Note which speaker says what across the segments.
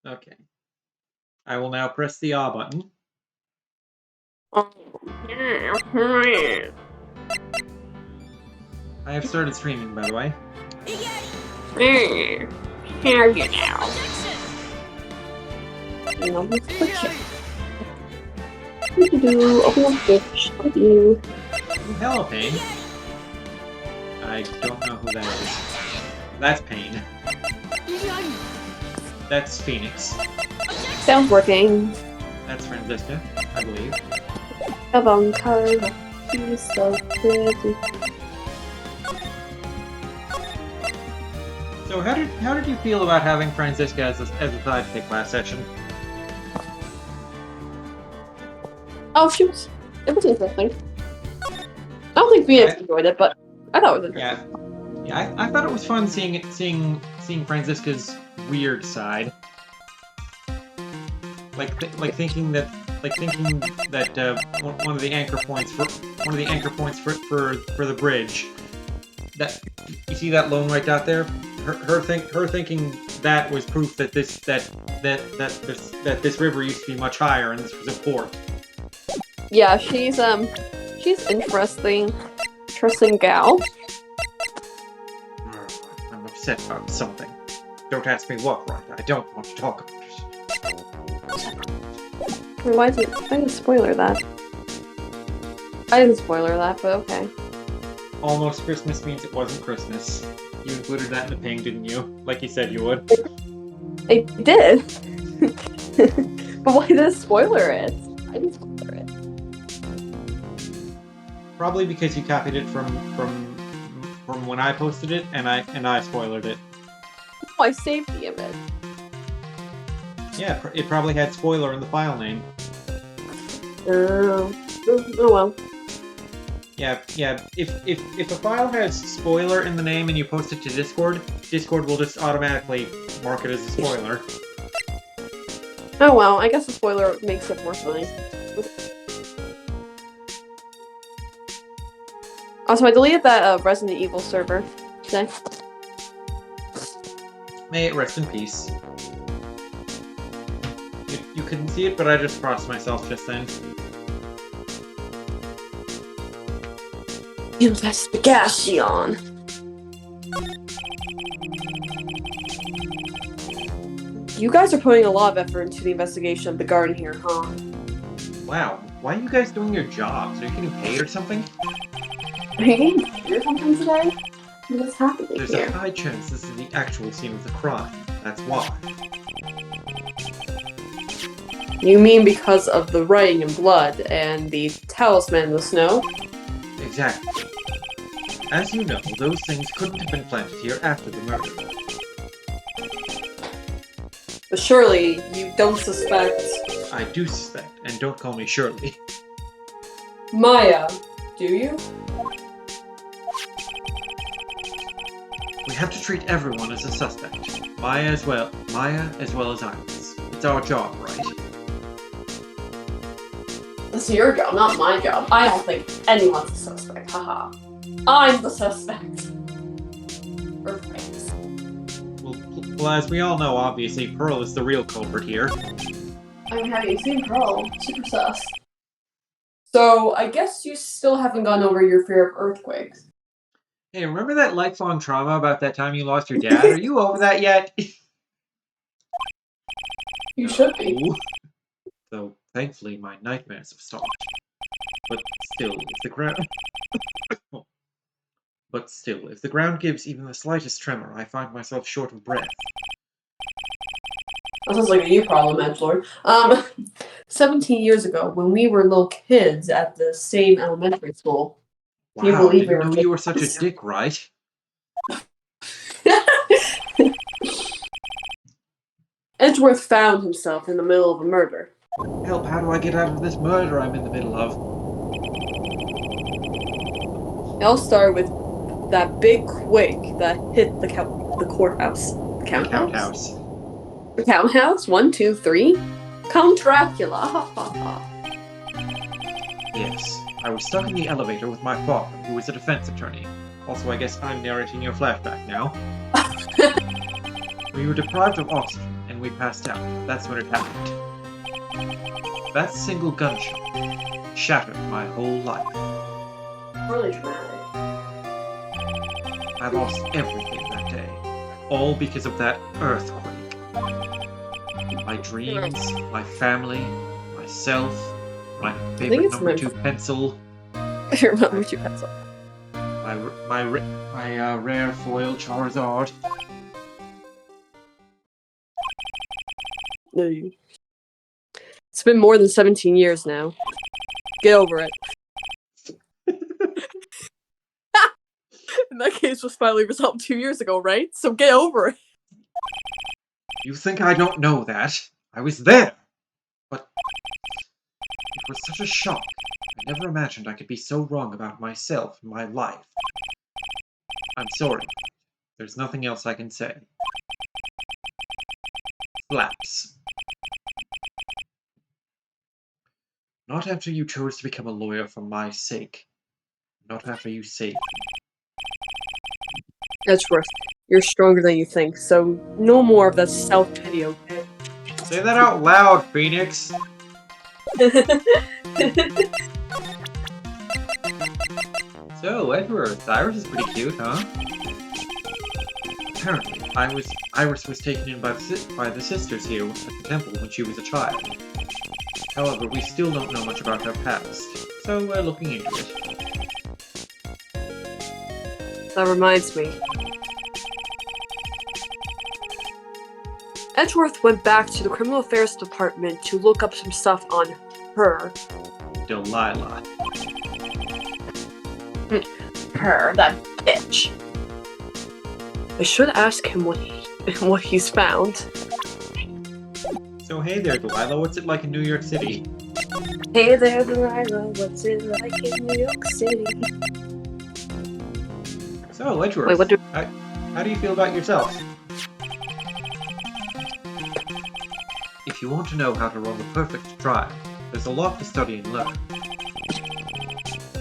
Speaker 1: Okay. I will now press the R button.
Speaker 2: Oh, yeah.
Speaker 1: I have started streaming, by the way.
Speaker 2: Here you now. Open up fish. Thank you.
Speaker 1: Hello, Pain. I don't know who that is. That's Pain. That's Phoenix.
Speaker 2: Sounds working.
Speaker 1: That's Franziska, I believe.
Speaker 2: Avant-garde. She's so pretty.
Speaker 1: So how did you feel about having Franziska as a sidekick last session?
Speaker 2: Oh, it was interesting. I don't think Phoenix enjoyed it, but I thought it was interesting.
Speaker 1: Yeah, I thought it was fun seeing Franziska's weird side. Like thinking that one of the anchor points for the bridge, that you see that lone right out there, her thinking that was proof that this river used to be much higher and this was a port.
Speaker 2: Yeah, she's interesting gal.
Speaker 1: I'm upset about something. Don't ask me what, right? I don't want to talk about it.
Speaker 2: Why didn't spoiler that? I didn't spoiler that, but okay.
Speaker 1: Almost Christmas means it wasn't Christmas. You included that in the ping, didn't you? Like you said you would.
Speaker 2: I did. But why did it spoiler it? I didn't spoiler it.
Speaker 1: Probably because you copied it from when I posted it, and I spoilered it.
Speaker 2: Oh, I saved the image.
Speaker 1: Yeah, it probably had spoiler in the file name.
Speaker 2: Oh well.
Speaker 1: Yeah. If a file has spoiler in the name and you post it to Discord will just automatically mark it as a spoiler.
Speaker 2: Oh well, I guess the spoiler makes it more funny. Also, I deleted that Resident Evil server today.
Speaker 1: May it rest in peace. You couldn't see it, but I just crossed myself just then.
Speaker 2: Investigation. You guys are putting a lot of effort into the investigation of the garden here, huh?
Speaker 1: Wow, why are you guys doing your jobs? Are you getting paid or something?
Speaker 2: Are you getting paid or something today? What's happening
Speaker 1: There's
Speaker 2: here?
Speaker 1: a high chance this is the actual scene of the crime. That's why.
Speaker 2: You mean because of the writing in blood and the talisman in the snow?
Speaker 1: Exactly. As you know, those things couldn't have been planted here after the murder.
Speaker 2: But surely you don't suspect...
Speaker 1: I do suspect, and don't call me Shirley.
Speaker 2: Maya, do you?
Speaker 1: We have to treat everyone as a suspect. Maya as well as I was. It's our job, right?
Speaker 2: This is your job, not my job. I don't think anyone's a suspect, haha. I'm the suspect. Earthquakes.
Speaker 1: Well, as we all know, obviously, Pearl is the real culprit here.
Speaker 2: I mean, have you seen Pearl? Super sus. So, I guess you still haven't gone over your fear of earthquakes.
Speaker 1: Hey, remember that lifelong trauma about that time you lost your dad? Are you over that yet?
Speaker 2: You should be.
Speaker 1: Though, thankfully, my nightmares have stopped. But still, if the ground gives even the slightest tremor, I find myself short of breath.
Speaker 2: That sounds like a you problem, Edgelord. 17 years ago, when we were little kids at the same elementary school.
Speaker 1: Wow, you believe I didn't know you were such a dick, right?
Speaker 2: Edgeworth found himself in the middle of a murder.
Speaker 1: Help, how do I get out of this murder I'm in the middle of?
Speaker 2: It all started with that big quake that hit the courthouse. The count house? The count house? 1, 2, 3? Count Dracula.
Speaker 1: Yes, I was stuck in the elevator with my father, who was a defense attorney. Also, I guess I'm narrating your flashback now. We were deprived of oxygen, and we passed out. That's when it happened. That single gunshot shattered my whole life.
Speaker 2: Really dramatic.
Speaker 1: I lost everything that day. All because of that earthquake. My dreams, my family, myself, my favorite number 2 pencil.
Speaker 2: Your number 2 pencil.
Speaker 1: My rare foil Charizard.
Speaker 2: No, it's been more than 17 years now. Get over it. In that case, was finally resolved 2 years ago, right? So get over it.
Speaker 1: You think I don't know that? I was there! But it was such a shock. I never imagined I could be so wrong about myself and my life. I'm sorry. There's nothing else I can say. Flaps. Not after you chose to become a lawyer for my sake. Not after you saved me.
Speaker 2: Edgeworth, you're stronger than you think, so no more of that self-pity, okay?
Speaker 1: Say that out loud, Phoenix! So, Edgeworth, Iris is pretty cute, huh? Apparently, Iris was taken in by the sisters here at the temple when she was a child. However, we still don't know much about her past, so we're looking into it.
Speaker 2: That reminds me. Edgeworth went back to the Criminal Affairs Department to look up some stuff on her.
Speaker 1: Delilah.
Speaker 2: Her, that bitch. I should ask him what he's found.
Speaker 1: So hey there, Delilah, what's it like in New York City?
Speaker 2: Hey there, Delilah, what's it like in New York City?
Speaker 1: So, Edgeworth,
Speaker 2: wait,
Speaker 1: how do you feel about yourself? If you want to know how to run the perfect trial, there's a lot to study and learn.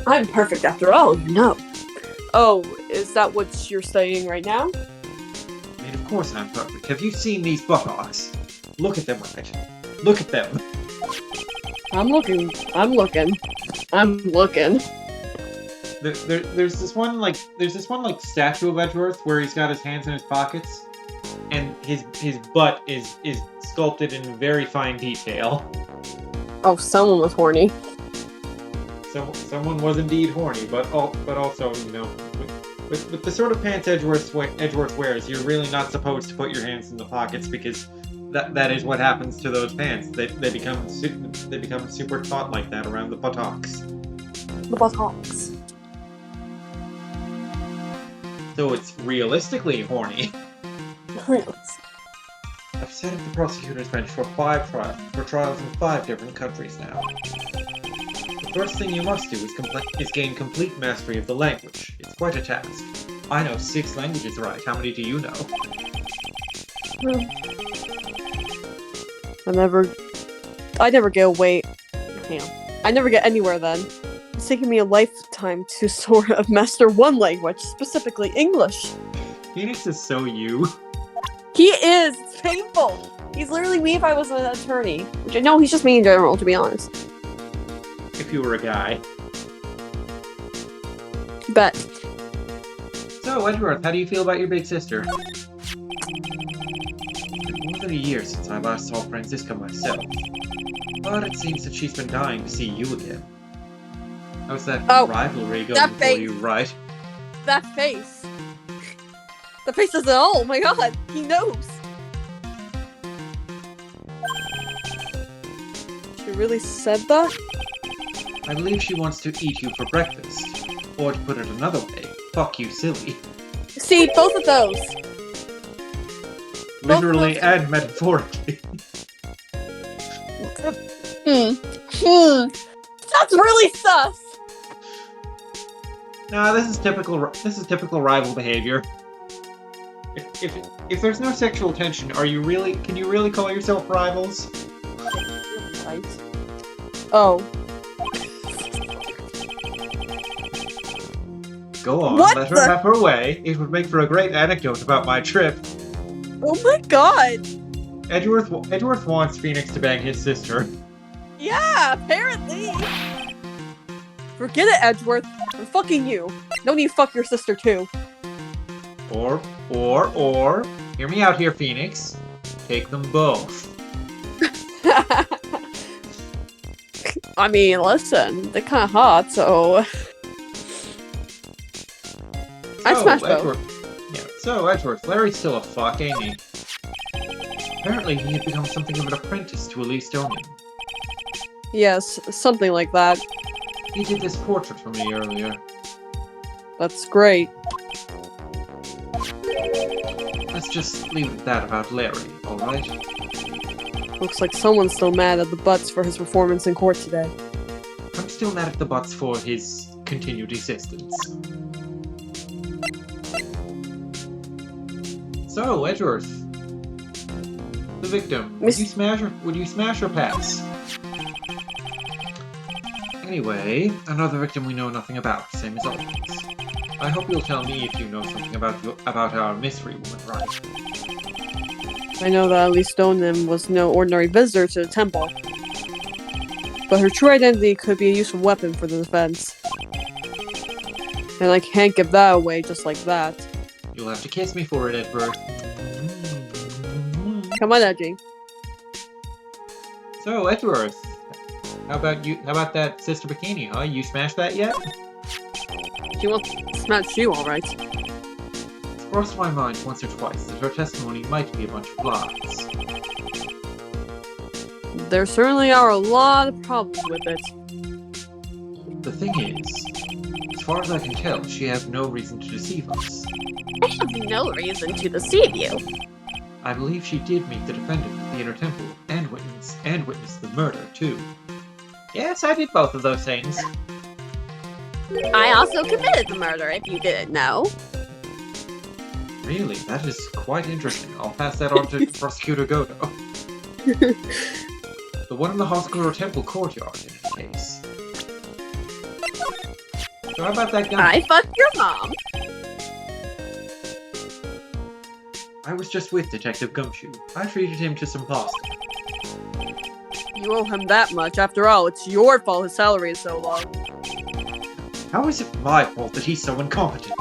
Speaker 2: I'm perfect after all, you know. Oh, is that what you're studying right now?
Speaker 1: I mean, of course I'm perfect. Have you seen these buttocks? Look at them, right? Look at them.
Speaker 2: I'm looking.
Speaker 1: There's this one statue of Edgeworth where he's got his hands in his pockets, and his butt is sculpted in very fine detail.
Speaker 2: Oh, someone was horny.
Speaker 1: Someone was indeed horny, but also, you know, with the sort of pants Edgeworth wears, you're really not supposed to put your hands in the pockets because that is what happens to those pants. They become super taut like that around the buttocks.
Speaker 2: The buttocks.
Speaker 1: So it's realistically horny. I've sat at the prosecutor's bench for 5 trials in 5 different countries now. The first thing you must do is gain complete mastery of the language. It's quite a task. I know 6 languages right. How many do you know?
Speaker 2: I never get away. I never get anywhere then. It's taking me a lifetime to sort of master one language, specifically English.
Speaker 1: Phoenix is so you.
Speaker 2: He is! It's painful! He's literally me if I was an attorney. Which I know he's just me in general, to be honest.
Speaker 1: If you were a guy.
Speaker 2: Bet.
Speaker 1: So, Edgeworth, how do you feel about your big sister? It's been more than a year since I last saw Franziska myself. But it seems that she's been dying to see you again. How's that rivalry going for you, right?
Speaker 2: That face. The face is oh my god, he knows. She really said that?
Speaker 1: I believe she wants to eat you for breakfast. Or to put it another way, fuck you silly.
Speaker 2: See, both of those.
Speaker 1: Literally and metaphorically.
Speaker 2: That's really sus.
Speaker 1: Nah, this is typical rival behavior. If there's no sexual tension, can you really call yourself rivals?
Speaker 2: Right. Oh.
Speaker 1: Go on, let her have her way. It would make for a great anecdote about my trip.
Speaker 2: Oh my god!
Speaker 1: Edgeworth wants Phoenix to bang his sister.
Speaker 2: Yeah, apparently. Forget it, Edgeworth. I'm fucking you. Don't need to fuck your sister too.
Speaker 1: Or, hear me out here, Phoenix. Take them both.
Speaker 2: I mean, listen, they're kind of hot, so... I smash both.
Speaker 1: Yeah, so Edgeworth, Larry's still a fuck, ain't he? Apparently he had become something of an apprentice to Elise Stoneman.
Speaker 2: Yes, something like that.
Speaker 1: He did this portrait for me earlier.
Speaker 2: That's great.
Speaker 1: Let's just leave it at that about Larry, alright?
Speaker 2: Looks like someone's still mad at the Butts for his performance in court today.
Speaker 1: I'm still mad at the Butts for his continued existence. So, Edgeworth. The victim. Would you smash or pass? Anyway, another victim we know nothing about, same as always. I hope you'll tell me if you know something about our mystery woman, right?
Speaker 2: I know that Elise Stoneman was no ordinary visitor to the temple. But her true identity could be a useful weapon for the defense. And I can't give that away just like that.
Speaker 1: You'll have to kiss me for it, Edward.
Speaker 2: Come on, Edgy.
Speaker 1: So, Edgeworth, how about that Sister Bikini, huh? You smashed that yet?
Speaker 2: She wants to smash you, alright.
Speaker 1: It's crossed my mind once or twice that her testimony might be a bunch of lies.
Speaker 2: There certainly are a lot of problems with it.
Speaker 1: The thing is, as far as I can tell, she has no reason to deceive us.
Speaker 3: I have no reason to deceive you.
Speaker 1: I believe she did meet the defendant at the Inner Temple and witness the murder, too. Yes, I did both of those things.
Speaker 3: I also committed the murder, if you didn't know.
Speaker 1: Really? That is quite interesting. I'll pass that on to Prosecutor Godo. The one in the Hospital Temple courtyard, in any case. So how about that gun?
Speaker 3: I fucked your mom.
Speaker 1: I was just with Detective Gumshoe. I treated him to some pasta.
Speaker 2: You owe him that much. After all, it's your fault his salary is so low.
Speaker 1: How is it my fault that he's so incompetent?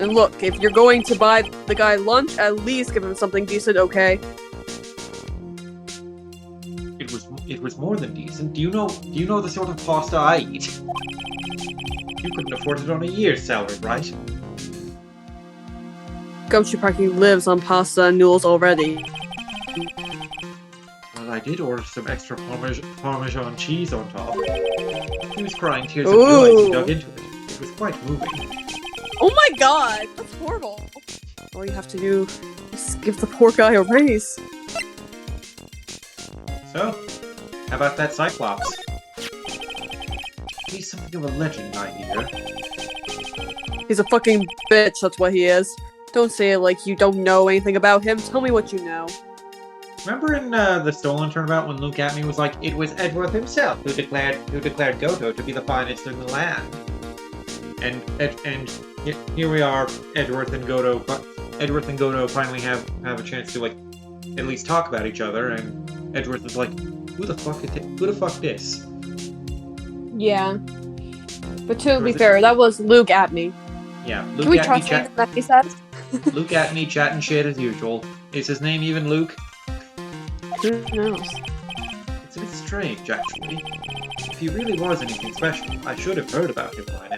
Speaker 2: And look, if you're going to buy the guy lunch, at least give him something decent, okay?
Speaker 1: It was more than decent. Do you know the sort of pasta I eat? You couldn't afford it on a year's salary, right?
Speaker 2: Gumshoe practically lives on pasta and noodles already.
Speaker 1: Well, I did order some extra Parmesan cheese on top. He was crying tears of joy as he dug into it. It was quite moving.
Speaker 2: Oh my god! That's horrible! All you have to do is give the poor guy a raise.
Speaker 1: So, how about that Cyclops? He's something of a legend, I hear.
Speaker 2: He's a fucking bitch, that's what he is. Don't say it like you don't know anything about him. Tell me what you know.
Speaker 1: Remember in the Stolen Turnabout when Luke Atney was like, it was Edgeworth himself who declared Goto to be the finest in the land. And here we are, Edgeworth and Goto finally have a chance to like at least talk about each other, and Edgeworth is like, who the fuck this?
Speaker 2: Yeah. But to be fair, that was Luke Atney.
Speaker 1: Yeah,
Speaker 2: Luke Can we trust him that he says?
Speaker 1: Luke Atney chatting shit as usual. Is his name even Luke?
Speaker 2: Who knows?
Speaker 1: It's a bit strange, actually. If he really was anything special, I should have heard about him by now.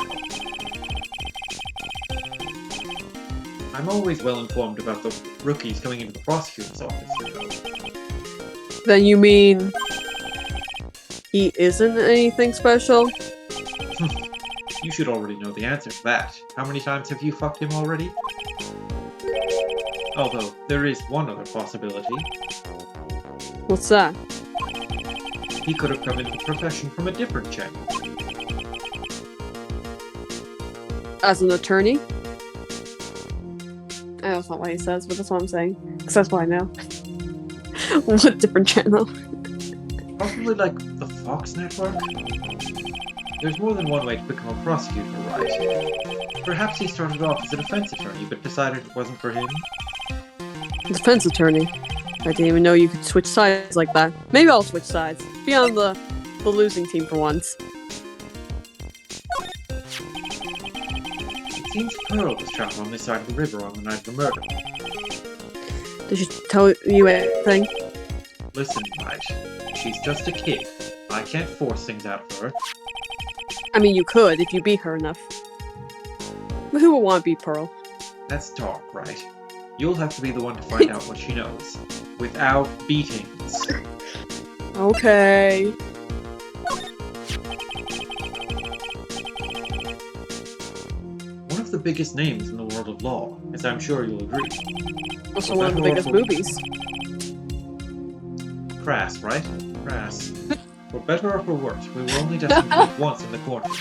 Speaker 1: I'm always well informed about the rookies coming into the prosecutor's office, you know.
Speaker 2: Then you mean he isn't anything special?
Speaker 1: You should already know the answer to that. How many times have you fucked him already? Although, there is one other possibility.
Speaker 2: What's that?
Speaker 1: He could have come into the profession from a different channel.
Speaker 2: As an attorney? That's not what he says, but that's what I'm saying. Because that's what I know. What different channel?
Speaker 1: Probably like the Fox network? There's more than one way to become a prosecutor, right? Perhaps he started off as a defense attorney, but decided it wasn't for him?
Speaker 2: Defense attorney? I didn't even know you could switch sides like that. Maybe I'll switch sides. Be on the losing team for once.
Speaker 1: It seems Pearl was trapped on this side of the river on the night of the murder.
Speaker 2: Did she tell you anything?
Speaker 1: Listen, Mike, she's just a kid. I can't force things out of her.
Speaker 2: I mean, you could if you beat her enough. But who would want to beat Pearl?
Speaker 1: That's dark, right? You'll have to be the one to find out what she knows. Without beatings.
Speaker 2: Okay.
Speaker 1: One of the biggest names in the world of law, as I'm sure you'll agree.
Speaker 2: Also one of the biggest movies.
Speaker 1: Crass, right? Crass. For better or for worse, we were only destined to meet once in the courtroom.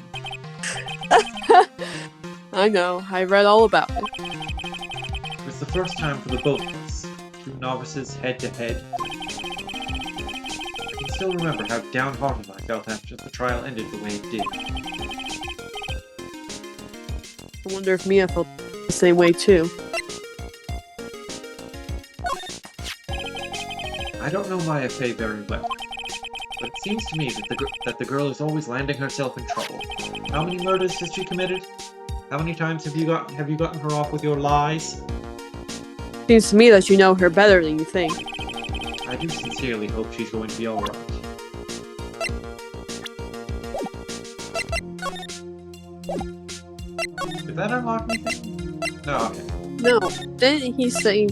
Speaker 2: I know, I read all about it.
Speaker 1: It was the first time for the both of us. Two novices head to head. I can still remember how downhearted I felt after the trial ended the way it did.
Speaker 2: I wonder if Mia felt the same way too.
Speaker 1: I don't know Maya Fey very well, but it seems to me that the girl is always landing herself in trouble. How many murders has she committed? How many times have you gotten her off with your lies?
Speaker 2: Seems to me that you know her better than you think.
Speaker 1: I do sincerely hope she's going to be alright. Did that unlock anything? No, okay.
Speaker 2: No, didn't he say...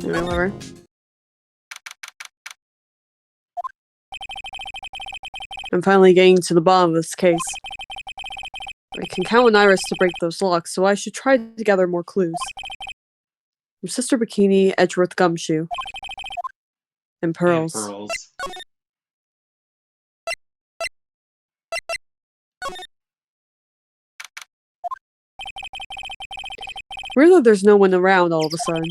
Speaker 2: Anyway, whatever. I'm finally getting to the bottom of this case. I can count on Iris to break those locks, so I should try to gather more clues. From Sister Bikini, Edgeworth Gumshoe. And Pearls.
Speaker 1: And Pearls.
Speaker 2: Weird that there's no one around all of a sudden.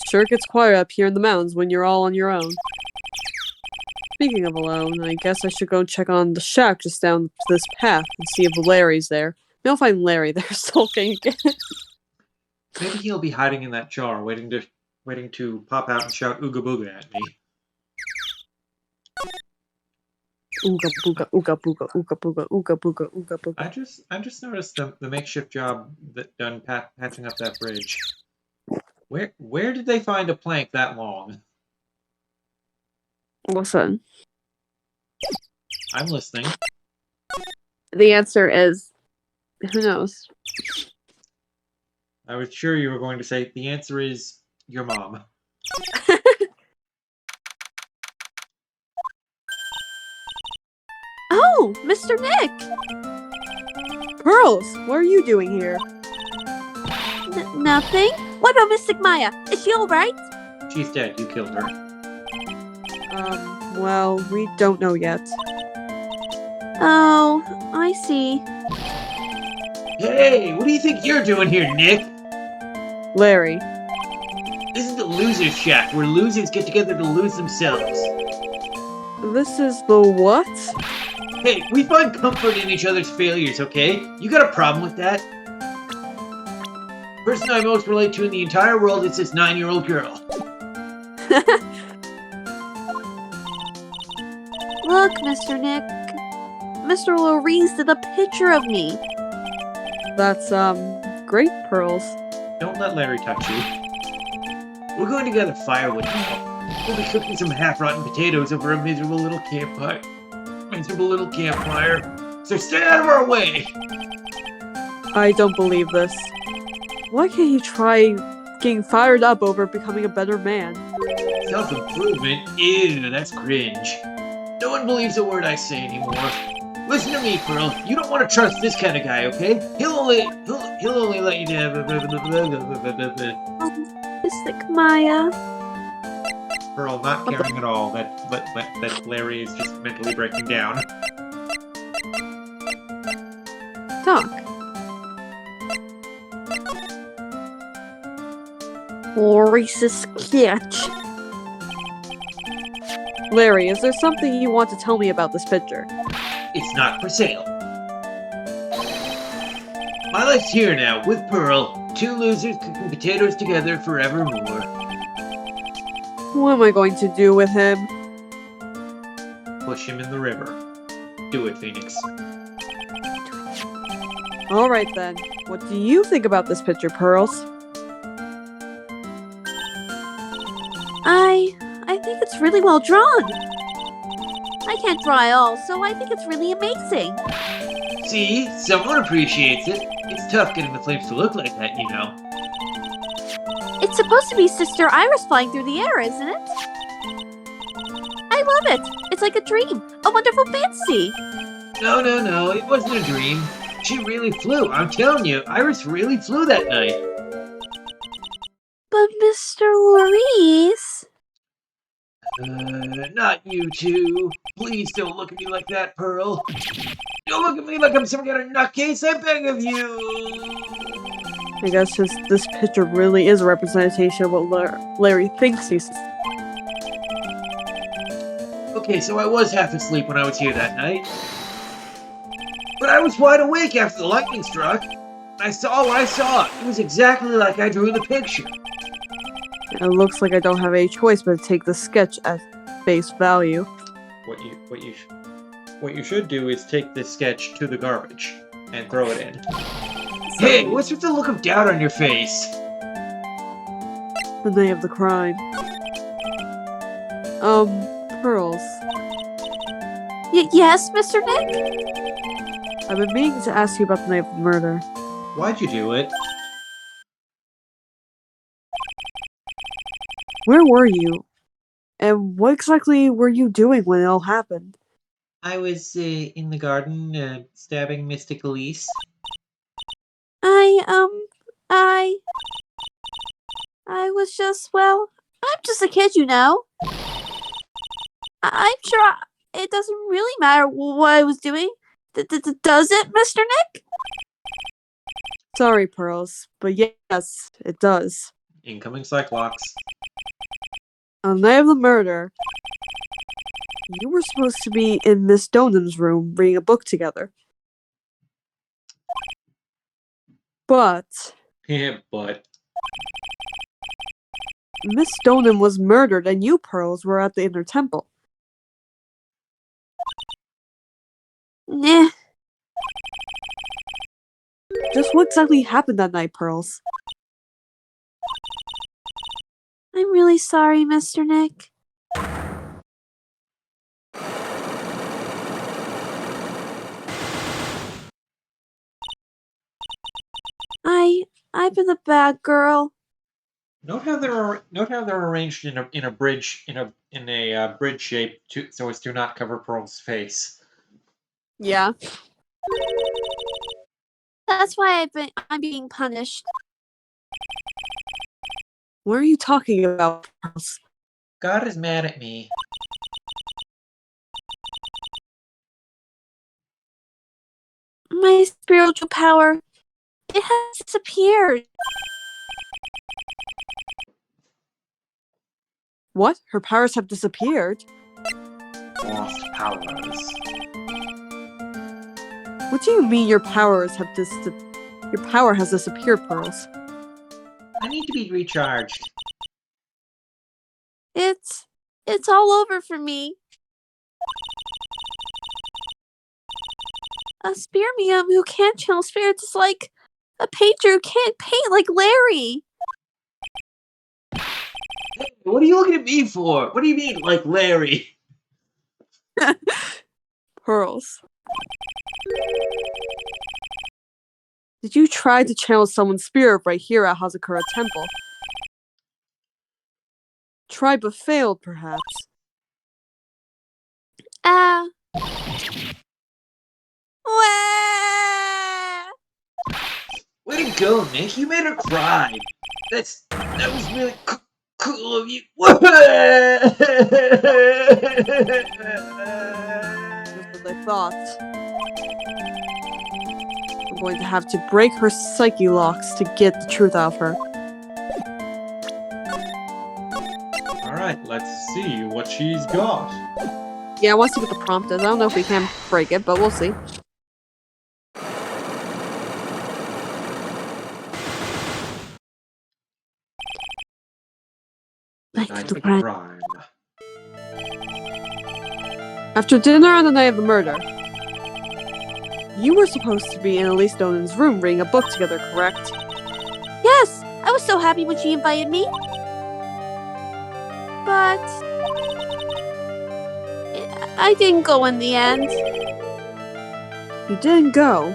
Speaker 2: Sure it gets quiet up here in the mountains when you're all on your own. Speaking of alone, I guess I should go check on the shack just down this path and see if Larry's there. Maybe I'll find Larry there sulking again.
Speaker 1: Maybe he'll be hiding in that jar, waiting to pop out and shout "Ooga Booga" at me.
Speaker 2: Ooga booga, ooga booga, ooga booga, ooga booga, ooga booga.
Speaker 1: I just noticed the makeshift job that done patching up that bridge. Where did they find a plank that long?
Speaker 2: Listen.
Speaker 1: I'm listening.
Speaker 3: The answer is,
Speaker 2: Who knows?
Speaker 1: I was sure you were going to say the answer is your mom.
Speaker 3: oh, Mr. Nick!
Speaker 2: Pearls, what are you doing here?
Speaker 3: Nothing? What about Mystic Maya? Is she alright?
Speaker 1: She's dead. You killed her.
Speaker 2: Well, we don't know yet.
Speaker 3: Oh, I see.
Speaker 1: Hey, what do you think you're doing here, Nick?
Speaker 2: Larry.
Speaker 1: This is the loser's shack, where losers get together to lose themselves.
Speaker 2: This is the what?
Speaker 1: Hey, we find comfort in each other's failures, okay? You got a problem with that? Person I most relate to in the entire world is this 9-year-old girl.
Speaker 3: Look, Mr. Nick. Mr. Lorese did a picture of me.
Speaker 2: That's, great, Pearls.
Speaker 1: Don't let Larry touch you. We're going to gather firewood now. We'll be cooking some half-rotten potatoes over a miserable little campfire. So stay out of our way!
Speaker 2: I don't believe this. Why can't you try getting fired up over becoming a better man?
Speaker 1: Self-improvement? Ew, that's cringe. No one believes a word I say anymore. Listen to me, Pearl. You don't want to trust this kind of guy, okay? He'll only let you down.
Speaker 3: Mystic Maya.
Speaker 1: Pearl, not caring at all that Larry is just mentally breaking down.
Speaker 2: Talk.
Speaker 3: Lorese's sketch.
Speaker 2: Larry, is there something you want to tell me about this picture?
Speaker 1: It's not for sale. My life's here now, with Pearl, two losers cooking potatoes together forevermore.
Speaker 2: What am I going to do with him?
Speaker 1: Push him in the river. Do it, Phoenix.
Speaker 2: Alright then. What do you think about this picture, Pearls?
Speaker 3: I think it's really well drawn. I can't draw at all, so I think it's really amazing.
Speaker 1: See? Someone appreciates it. It's tough getting the flames to look like that, you know.
Speaker 3: It's supposed to be Sister Iris flying through the air, isn't it? I love it. It's like a dream, a wonderful fantasy.
Speaker 1: No, it wasn't a dream. She really flew, I'm telling you. Iris really flew that night.
Speaker 3: But Mr. Maurice...
Speaker 1: Not you two. Please don't look at me like that, Pearl. Don't look at me like I'm some kind of nutcase, I beg of you.
Speaker 2: I guess this picture really is a representation of what Larry thinks he's...
Speaker 1: Okay, so I was half asleep when I was here that night. But I was wide awake after the lightning struck. I saw what I saw. It was exactly like I drew the picture.
Speaker 2: It looks like I don't have any choice but to take the sketch at face value.
Speaker 1: What you should do is take this sketch to the garbage and throw it in. Hey, what's with the look of doubt on your face?
Speaker 2: The night of the crime. Pearls.
Speaker 3: Yes, Mr. Nick?
Speaker 2: I've been meaning to ask you about the night of the murder.
Speaker 1: Why'd you do it?
Speaker 2: Where were you? And what exactly were you doing when it all happened?
Speaker 1: I was in the garden stabbing Mystic Elise.
Speaker 3: I was just, well, I'm just a kid, you know. I'm sure it doesn't really matter what I was doing. Does it, Mr. Nick?
Speaker 2: Sorry, Pearls, but yes, it does.
Speaker 1: Incoming Cyclops.
Speaker 2: On the night of the murder, you were supposed to be in Miss Donham's room reading a book together. But
Speaker 1: Yeah, but...
Speaker 2: Miss Donham was murdered and you, Pearls, were at the Inner Temple.
Speaker 3: Nah.
Speaker 2: Just what exactly happened that night, Pearls?
Speaker 3: I'm really sorry, Mr. Nick. I've been a bad girl.
Speaker 1: Note how they're arranged in a bridge bridge shape so as to not cover Pearl's face.
Speaker 2: Yeah.
Speaker 3: That's why I'm being punished.
Speaker 2: What are you talking about, Pearls?
Speaker 1: God is mad at me.
Speaker 3: My spiritual power, it has disappeared.
Speaker 2: What? Her powers have disappeared?
Speaker 1: Lost powers.
Speaker 2: What do you mean your powers have your power has disappeared, Pearls?
Speaker 1: I need to be recharged.
Speaker 3: It's all over for me. A spear medium who can't channel spirits is like a painter who can't paint like Larry.
Speaker 1: Hey, what are you looking at me for? What do you mean, like Larry?
Speaker 2: Pearls. Did you try to channel someone's spirit right here at Hazakura Temple? Tried but failed, perhaps.
Speaker 1: Way to go, Nick. You made her cry. That was really cool of you.
Speaker 2: Just as I thought. I'm going to have to break her psyche locks to get the truth out of her.
Speaker 1: Alright, let's see what she's got.
Speaker 2: Yeah, I want to see what the prompt is. I don't know if we can break it, but we'll see.
Speaker 3: Night
Speaker 1: Night
Speaker 3: of the
Speaker 1: of
Speaker 3: crime.
Speaker 1: crime.
Speaker 2: After dinner on the night of the murder, you were supposed to be in Elise Donan's room reading a book together, correct?
Speaker 3: Yes, I was so happy when she invited me. But I didn't go in the end.
Speaker 2: You didn't go.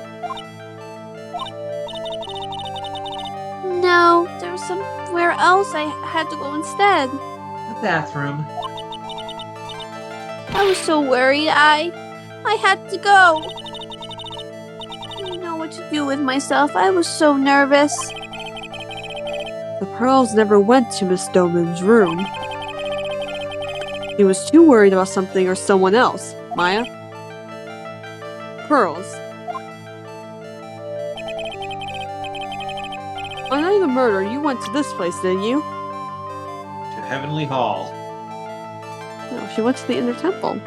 Speaker 3: No, there was somewhere else I had to go instead.
Speaker 1: The bathroom.
Speaker 3: I was so worried. I had to go. I didn't know what to do with myself. I was so nervous.
Speaker 2: The Pearls never went to Miss Doman's room. He was too worried about something or someone else. Maya? Pearls. On the night of the murder, you went to this place, didn't you?
Speaker 1: To Heavenly Hall.
Speaker 2: No, she went to the Inner Temple.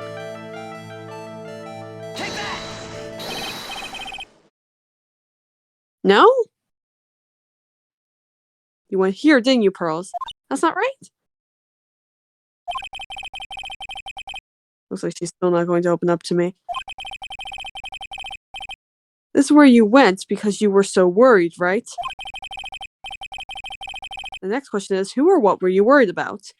Speaker 2: No? You went here, didn't you, Pearls? That's not right. Looks like she's still not going to open up to me. This is where you went because you were so worried, right? The next question is, who or what were you worried about?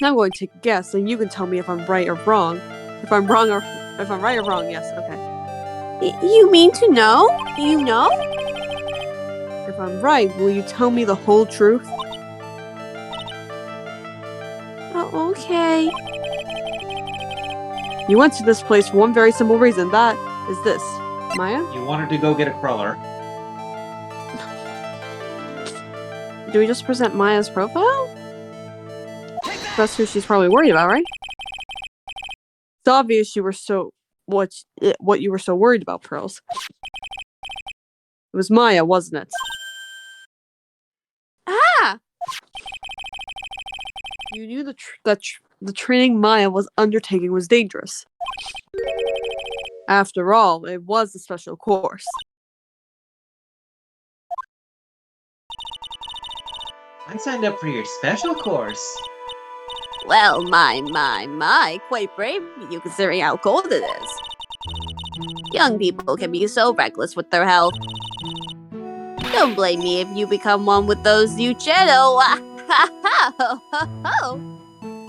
Speaker 2: Now I'm going to take a guess, and you can tell me if I'm right or wrong. If I'm right or wrong, yes, okay.
Speaker 3: You mean to know? You know?
Speaker 2: If I'm right, will you tell me the whole truth?
Speaker 3: Oh, okay.
Speaker 2: You went to this place for one very simple reason. That is this. Maya?
Speaker 1: You wanted to go get a crawler.
Speaker 2: Do we just present Maya's profile? That's who she's probably worried about, right? It's obvious you were what you were so worried about, Pearls. It was Maya, wasn't it?
Speaker 3: Ah!
Speaker 2: You knew that the training Maya was undertaking was dangerous. After all, it was a special course.
Speaker 1: I signed up for your special course.
Speaker 3: Well, my, quite brave of you considering how cold it is. Young people can be so reckless with their health. Don't blame me if you become one with those new channel.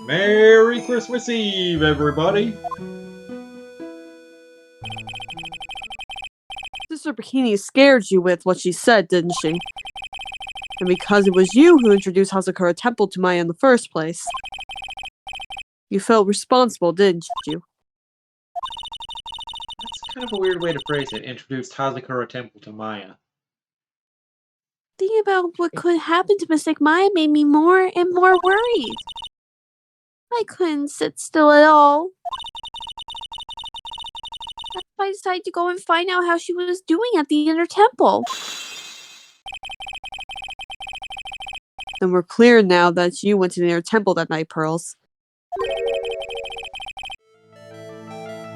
Speaker 1: Merry Christmas Eve, everybody!
Speaker 2: Sister Bikini scared you with what she said, didn't she? And because it was you who introduced Hazakura Temple to Maya in the first place, you felt responsible, didn't you?
Speaker 1: That's kind of a weird way to phrase it. Introduced Hazakura Temple to Maya.
Speaker 3: Thinking about what could happen to Mystic Maya made me more and more worried. I couldn't sit still at all. That's why I decided to go and find out how she was doing at the Inner Temple.
Speaker 2: And we're clear now that you went to the Inner Temple that night, Pearls.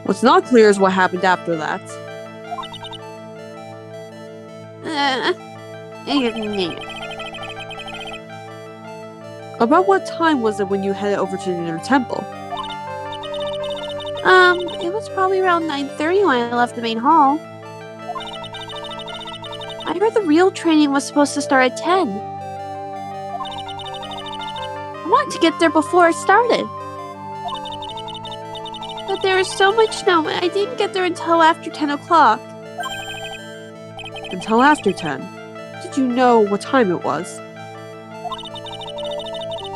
Speaker 2: What's not clear is what happened after that. About what time was it when you headed over to the Inner Temple?
Speaker 3: It was probably around 9:30 when I left the main hall. I heard the real training was supposed to start at 10. I wanted to get there before it started. But there was so much snow, and I didn't get there until after 10 o'clock.
Speaker 2: Until after 10. Did you know what time it was?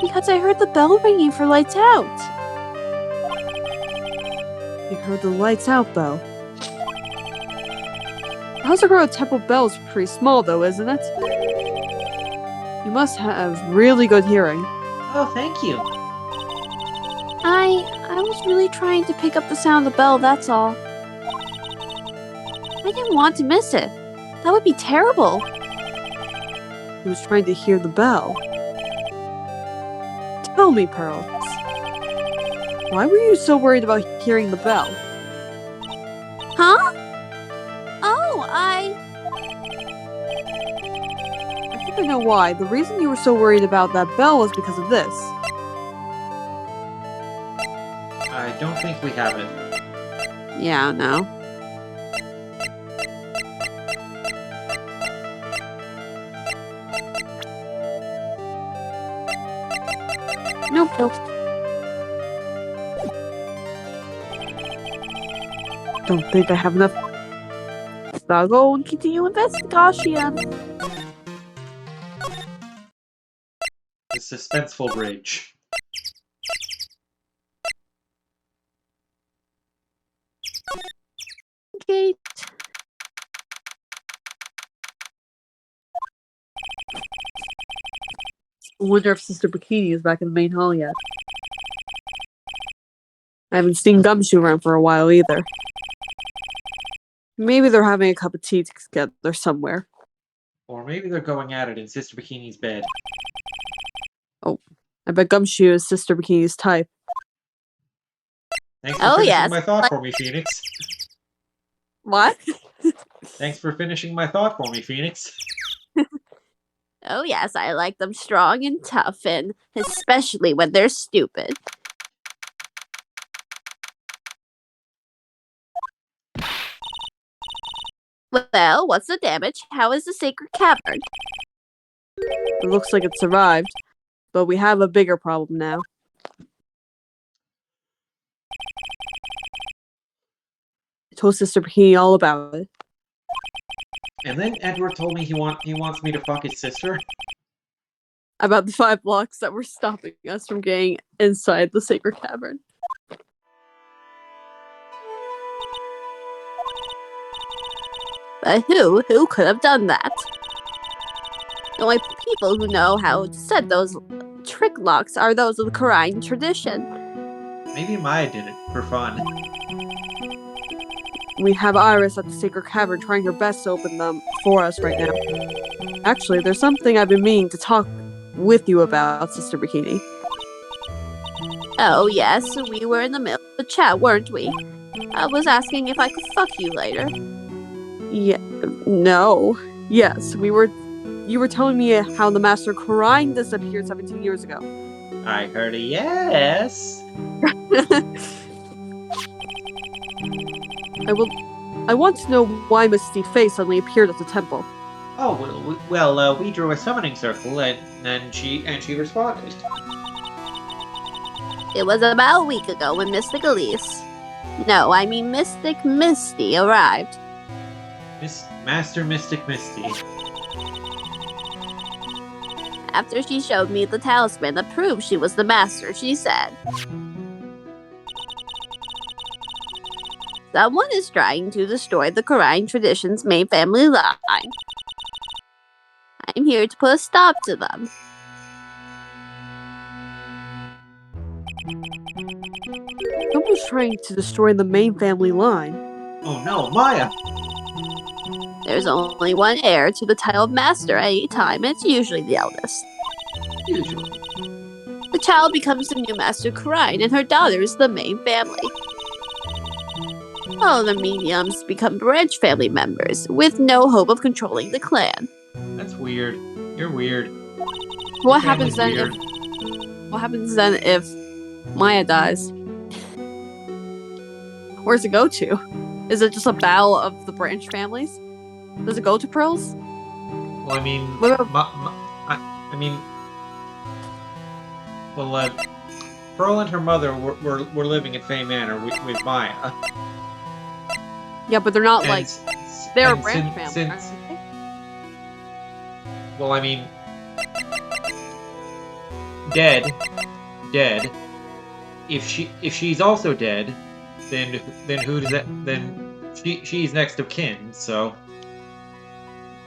Speaker 3: Because I heard the bell ringing for lights out.
Speaker 2: You heard the lights out bell. The Hazakura Temple bell is pretty small though, isn't it? You must have really good hearing.
Speaker 1: Oh, thank you.
Speaker 3: I was really trying to pick up the sound of the bell, that's all. I didn't want to miss it. That would be terrible.
Speaker 2: He was trying to hear the bell. Tell me, Pearls. Why were you so worried about hearing the bell?
Speaker 3: Huh? Oh,
Speaker 2: I think I know why. The reason you were so worried about that bell was because of this.
Speaker 1: I don't think we have it.
Speaker 3: Yeah, no.
Speaker 2: Nope, nope. Don't think I have enough. I'll go and continue investigation.
Speaker 1: The suspenseful bridge.
Speaker 3: Okay.
Speaker 2: I wonder if Sister Bikini is back in the main hall yet. I haven't seen Gumshoe around for a while either. Maybe they're having a cup of tea together somewhere.
Speaker 1: Or maybe they're going at it in Sister Bikini's bed.
Speaker 2: I bet Gumshoe is Sister Bikini's type.
Speaker 1: Thanks for
Speaker 3: Oh,
Speaker 1: finishing
Speaker 3: yes.
Speaker 1: my thought for me, Phoenix.
Speaker 2: What?
Speaker 1: Thanks for finishing my thought for me, Phoenix.
Speaker 3: Oh, yes, I like them strong and tough, and especially when they're stupid. Well, what's the damage? How is the sacred cavern?
Speaker 2: It looks like it survived, but we have a bigger problem now. I told Sister Bikini all about it.
Speaker 1: And then Edward told me he wants me to fuck his sister.
Speaker 2: About the 5 blocks that were stopping us from getting inside the sacred cavern.
Speaker 3: But who? Who could have done that? The only people who know how to set those trick locks are those of the Korean tradition.
Speaker 1: Maybe Maya did it for fun.
Speaker 2: We have Iris at the sacred cavern trying her best to open them for us right now. Actually, there's something I've been meaning to talk with you about, Sister Bikini.
Speaker 3: Oh, yes, we were in the middle of a chat, weren't we? I was asking if I could fuck you later.
Speaker 2: Yeah, no. Yes, we were. You were telling me how the Master Korine disappeared 17 years ago.
Speaker 1: I heard a yes.
Speaker 2: I want to know why Misty Face suddenly appeared at the temple.
Speaker 1: Oh we drew a summoning circle and she responded.
Speaker 3: It was about a week ago when Mystic Elise. No, I mean Mystic Misty arrived.
Speaker 1: Master Mystic Misty.
Speaker 3: After she showed me the talisman that proved she was the master, she said, "Someone is trying to destroy the Korean tradition's main family line. I'm here to put a stop to them."
Speaker 2: Someone's trying to destroy the main family line.
Speaker 1: Oh no, Maya!
Speaker 3: There's only one heir to the title of master at any time, and it's usually the eldest.
Speaker 1: Usually.
Speaker 3: The child becomes the new master Korean, and her daughter is the main family. All the mediums become branch family members, with no hope of controlling the clan.
Speaker 1: That's weird. You're weird.
Speaker 2: What
Speaker 1: Your
Speaker 2: happens then
Speaker 1: family's
Speaker 2: What happens then if Maya dies? Where's it go to? Is it just a battle of the branch families? Does it go to Pearls?
Speaker 1: Well, I mean,
Speaker 2: What about-
Speaker 1: Pearl and her mother were living at Fey Manor with Maya.
Speaker 2: Yeah, but they're not
Speaker 1: And
Speaker 2: like
Speaker 1: s-
Speaker 2: they're a
Speaker 1: and
Speaker 2: branch
Speaker 1: since-
Speaker 2: family.
Speaker 1: since-
Speaker 2: aren't they?
Speaker 1: Well, I mean, dead. If she's also dead, then who does that? Then she's next of kin. So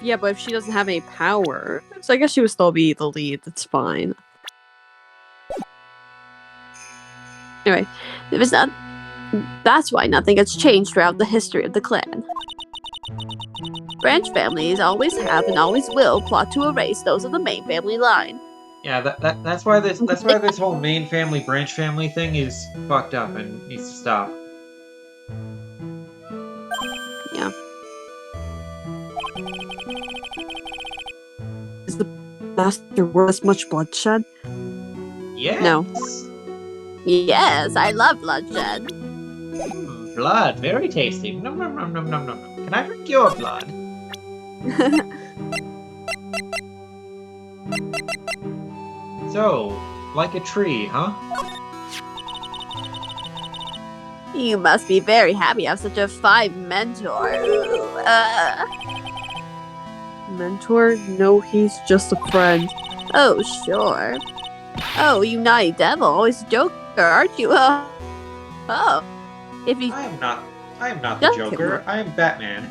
Speaker 2: Yeah, but if she doesn't have any power, so I guess she would still be the lead. That's fine. Anyway,
Speaker 3: That's why nothing has changed throughout the history of the clan. Branch families always have and always will plot to erase those of the main family line.
Speaker 1: yeah, that's why this whole main family branch family thing is fucked up and needs to stop.
Speaker 2: master worth much bloodshed?
Speaker 1: Yes.
Speaker 2: No.
Speaker 3: Yes, I love bloodshed.
Speaker 1: Blood, very tasty. Nom nom nom nom nom nom. Can I drink your blood? So, like a tree, huh?
Speaker 3: You must be very happy to have such a fine mentor.
Speaker 2: Mentor? No, he's just a friend.
Speaker 3: Oh, sure. Oh, you naughty devil, always a joker, aren't you? Oh. If you
Speaker 1: I am not the
Speaker 3: Just
Speaker 1: Joker. I am Batman.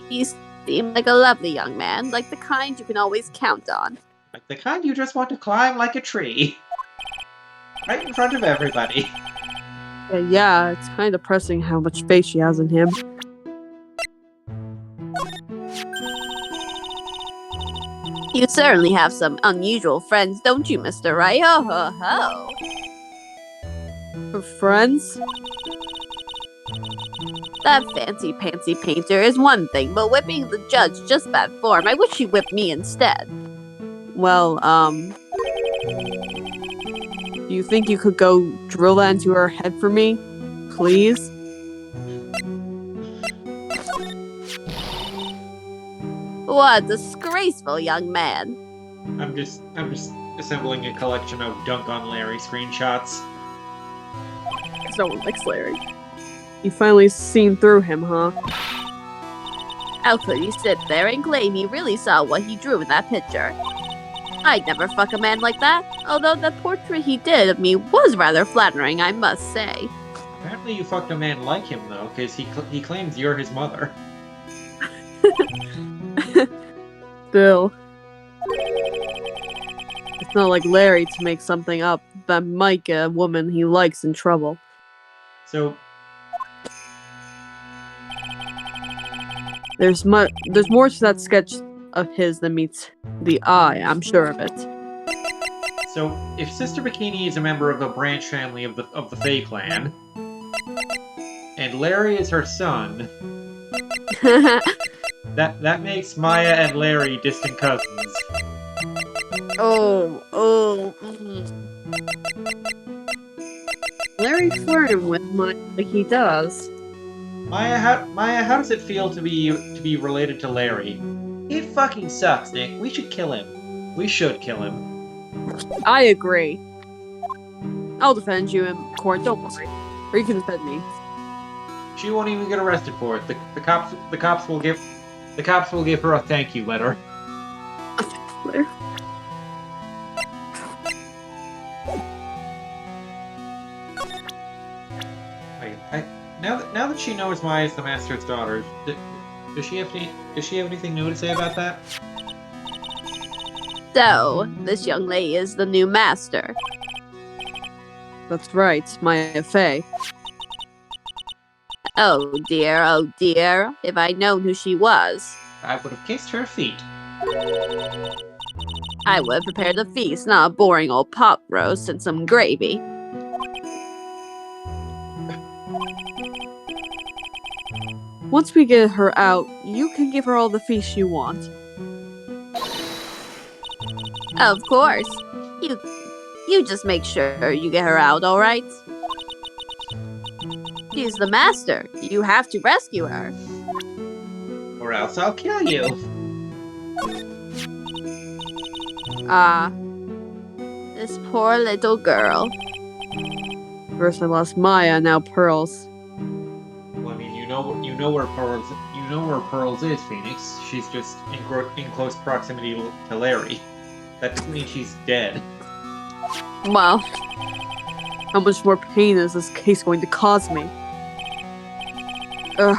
Speaker 3: He seemed like a lovely young man, like the kind you can always count on.
Speaker 1: Like the kind you just want to climb like a tree. Right in front of everybody.
Speaker 2: Yeah, it's kind of depressing how much faith she has in him.
Speaker 3: You certainly have some unusual friends, don't you, Mr. Right? Ho ho ho.
Speaker 2: Her friends?
Speaker 3: That fancy pantsy painter is one thing, but whipping the judge just bad form. I wish he whipped me instead.
Speaker 2: Well, do you think you could go drill that into her head for me? Please?
Speaker 3: What a disgraceful young man.
Speaker 1: I'm just assembling a collection of Dunk on Larry screenshots.
Speaker 2: No one likes Larry. You finally seen through him, huh?
Speaker 3: How could he sit there and claim he really saw what he drew in that picture? I'd never fuck a man like that, although the portrait he did of me was rather flattering, I must say.
Speaker 1: Apparently you fucked a man like him, though, because he claims you're his mother.
Speaker 2: Still. It's not like Larry to make something up that might get a woman he likes in trouble.
Speaker 1: So,
Speaker 2: There's more to that sketch of his than meets the eye, I'm sure of it.
Speaker 1: so if Sister Bikini is a member of a branch family of the Fae clan, and Larry is her son, that makes Maya and Larry distant cousins.
Speaker 2: Larry flirted with Mike like he does.
Speaker 1: Maya, how does it feel to be related to Larry? It fucking sucks, Nick. We should kill him. We should kill him.
Speaker 2: I agree. I'll defend you in court, don't worry. Or you can defend me.
Speaker 1: She won't even get arrested for it. The cops will give her a thank you letter.
Speaker 2: Later.
Speaker 1: Wait, now that she knows Maya's the master's daughter, does she have anything new to say about that?
Speaker 3: So, this young lady is the new master.
Speaker 2: That's right, Maya Fey.
Speaker 3: Oh dear, if I'd known who she was.
Speaker 1: I would have kissed her feet.
Speaker 3: I would have prepared a feast, not a boring old pot roast and some gravy.
Speaker 2: Once we get her out, you can give her all the feast you want.
Speaker 3: Of course. You just make sure you get her out, alright? She's the master. You have to rescue her.
Speaker 1: Or else I'll kill you.
Speaker 3: This poor little girl.
Speaker 2: First I lost Maya, now Pearls.
Speaker 1: Well, I mean, you know where Pearls is, Phoenix. She's just in close proximity to Larry. That doesn't mean she's dead.
Speaker 3: Well,
Speaker 2: How much more pain is this case going to cause me? Ugh.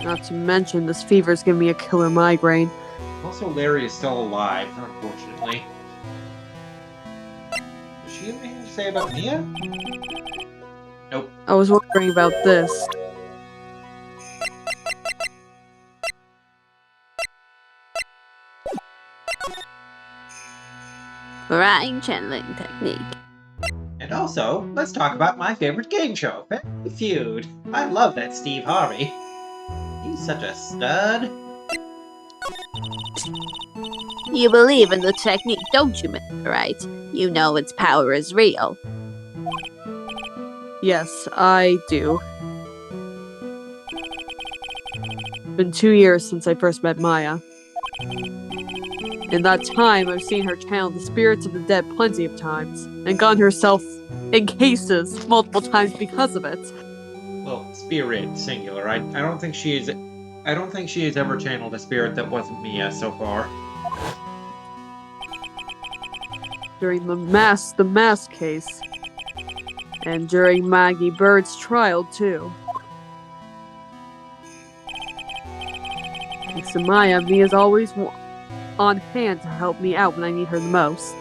Speaker 2: Not to mention, this fever's giving me a killer migraine.
Speaker 1: Also, Larry is still alive, unfortunately. Does she have anything to say about Mia? Nope.
Speaker 2: I was wondering about this.
Speaker 3: Frying channeling technique.
Speaker 1: And also, let's talk about my favorite game show, Family Feud. I love that Steve Harvey. He's such a stud.
Speaker 3: You believe in the technique, don't you, Mr. Right? You know its power is real.
Speaker 2: Yes, I do. It's been 2 years since I first met Maya. In that time, I've seen her channel the spirits of the dead plenty of times, and gotten herself in cases multiple times because of it.
Speaker 1: Well, spirit, singular. I don't think she is. I don't think she has ever channeled a spirit that wasn't Mia so far.
Speaker 2: During the mask case, and during Maggie Bird's trial too. Thanks to Maya, Mia's always on hand to help me out when I need her the most.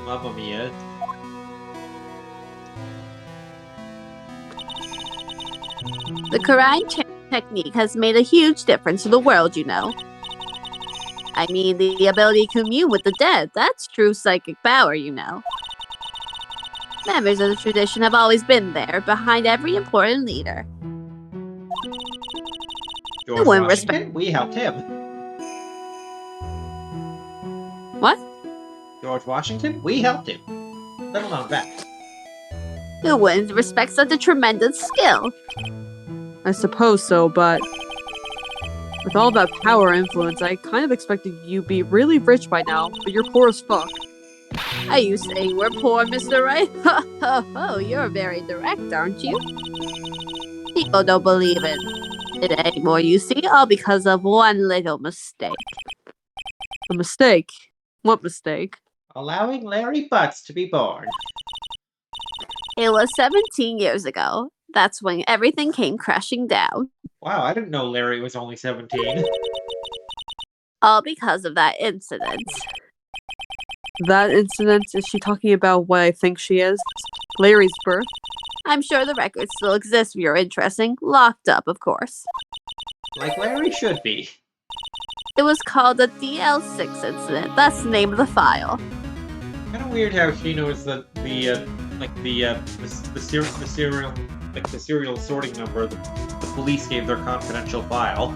Speaker 1: Mamma Mia.
Speaker 3: The Karine technique has made a huge difference to the world, you know. I mean, the ability to commune with the dead, that's true psychic power, you know. Members of the tradition have always been there, behind every important leader.
Speaker 1: George
Speaker 3: one
Speaker 1: Washington? We helped him.
Speaker 3: What?
Speaker 1: George Washington? We helped him. Little known fact.
Speaker 3: Who wouldn't respect such a tremendous skill?
Speaker 2: I suppose so, but with all that power influence, I kind of expected you be really rich by now, but you're poor as fuck.
Speaker 3: Are you saying we're poor, Mr. Right? Oh, you're very direct, aren't you? People don't believe it anymore, you see, all because of one little mistake.
Speaker 2: A mistake? What mistake?
Speaker 1: Allowing Larry Butts to be born.
Speaker 3: It was 17 years ago. That's when everything came crashing down.
Speaker 1: Wow, I didn't know Larry was only 17.
Speaker 3: All because of that incident.
Speaker 2: That incident? Is she talking about what I think she is? Larry's birth?
Speaker 3: I'm sure the records still exist if you're interested. Locked up, of course.
Speaker 1: Like Larry should be.
Speaker 3: It was called the DL6 incident. That's the name of the file.
Speaker 1: Kind of weird how she knows the serial sorting number the police gave their confidential file.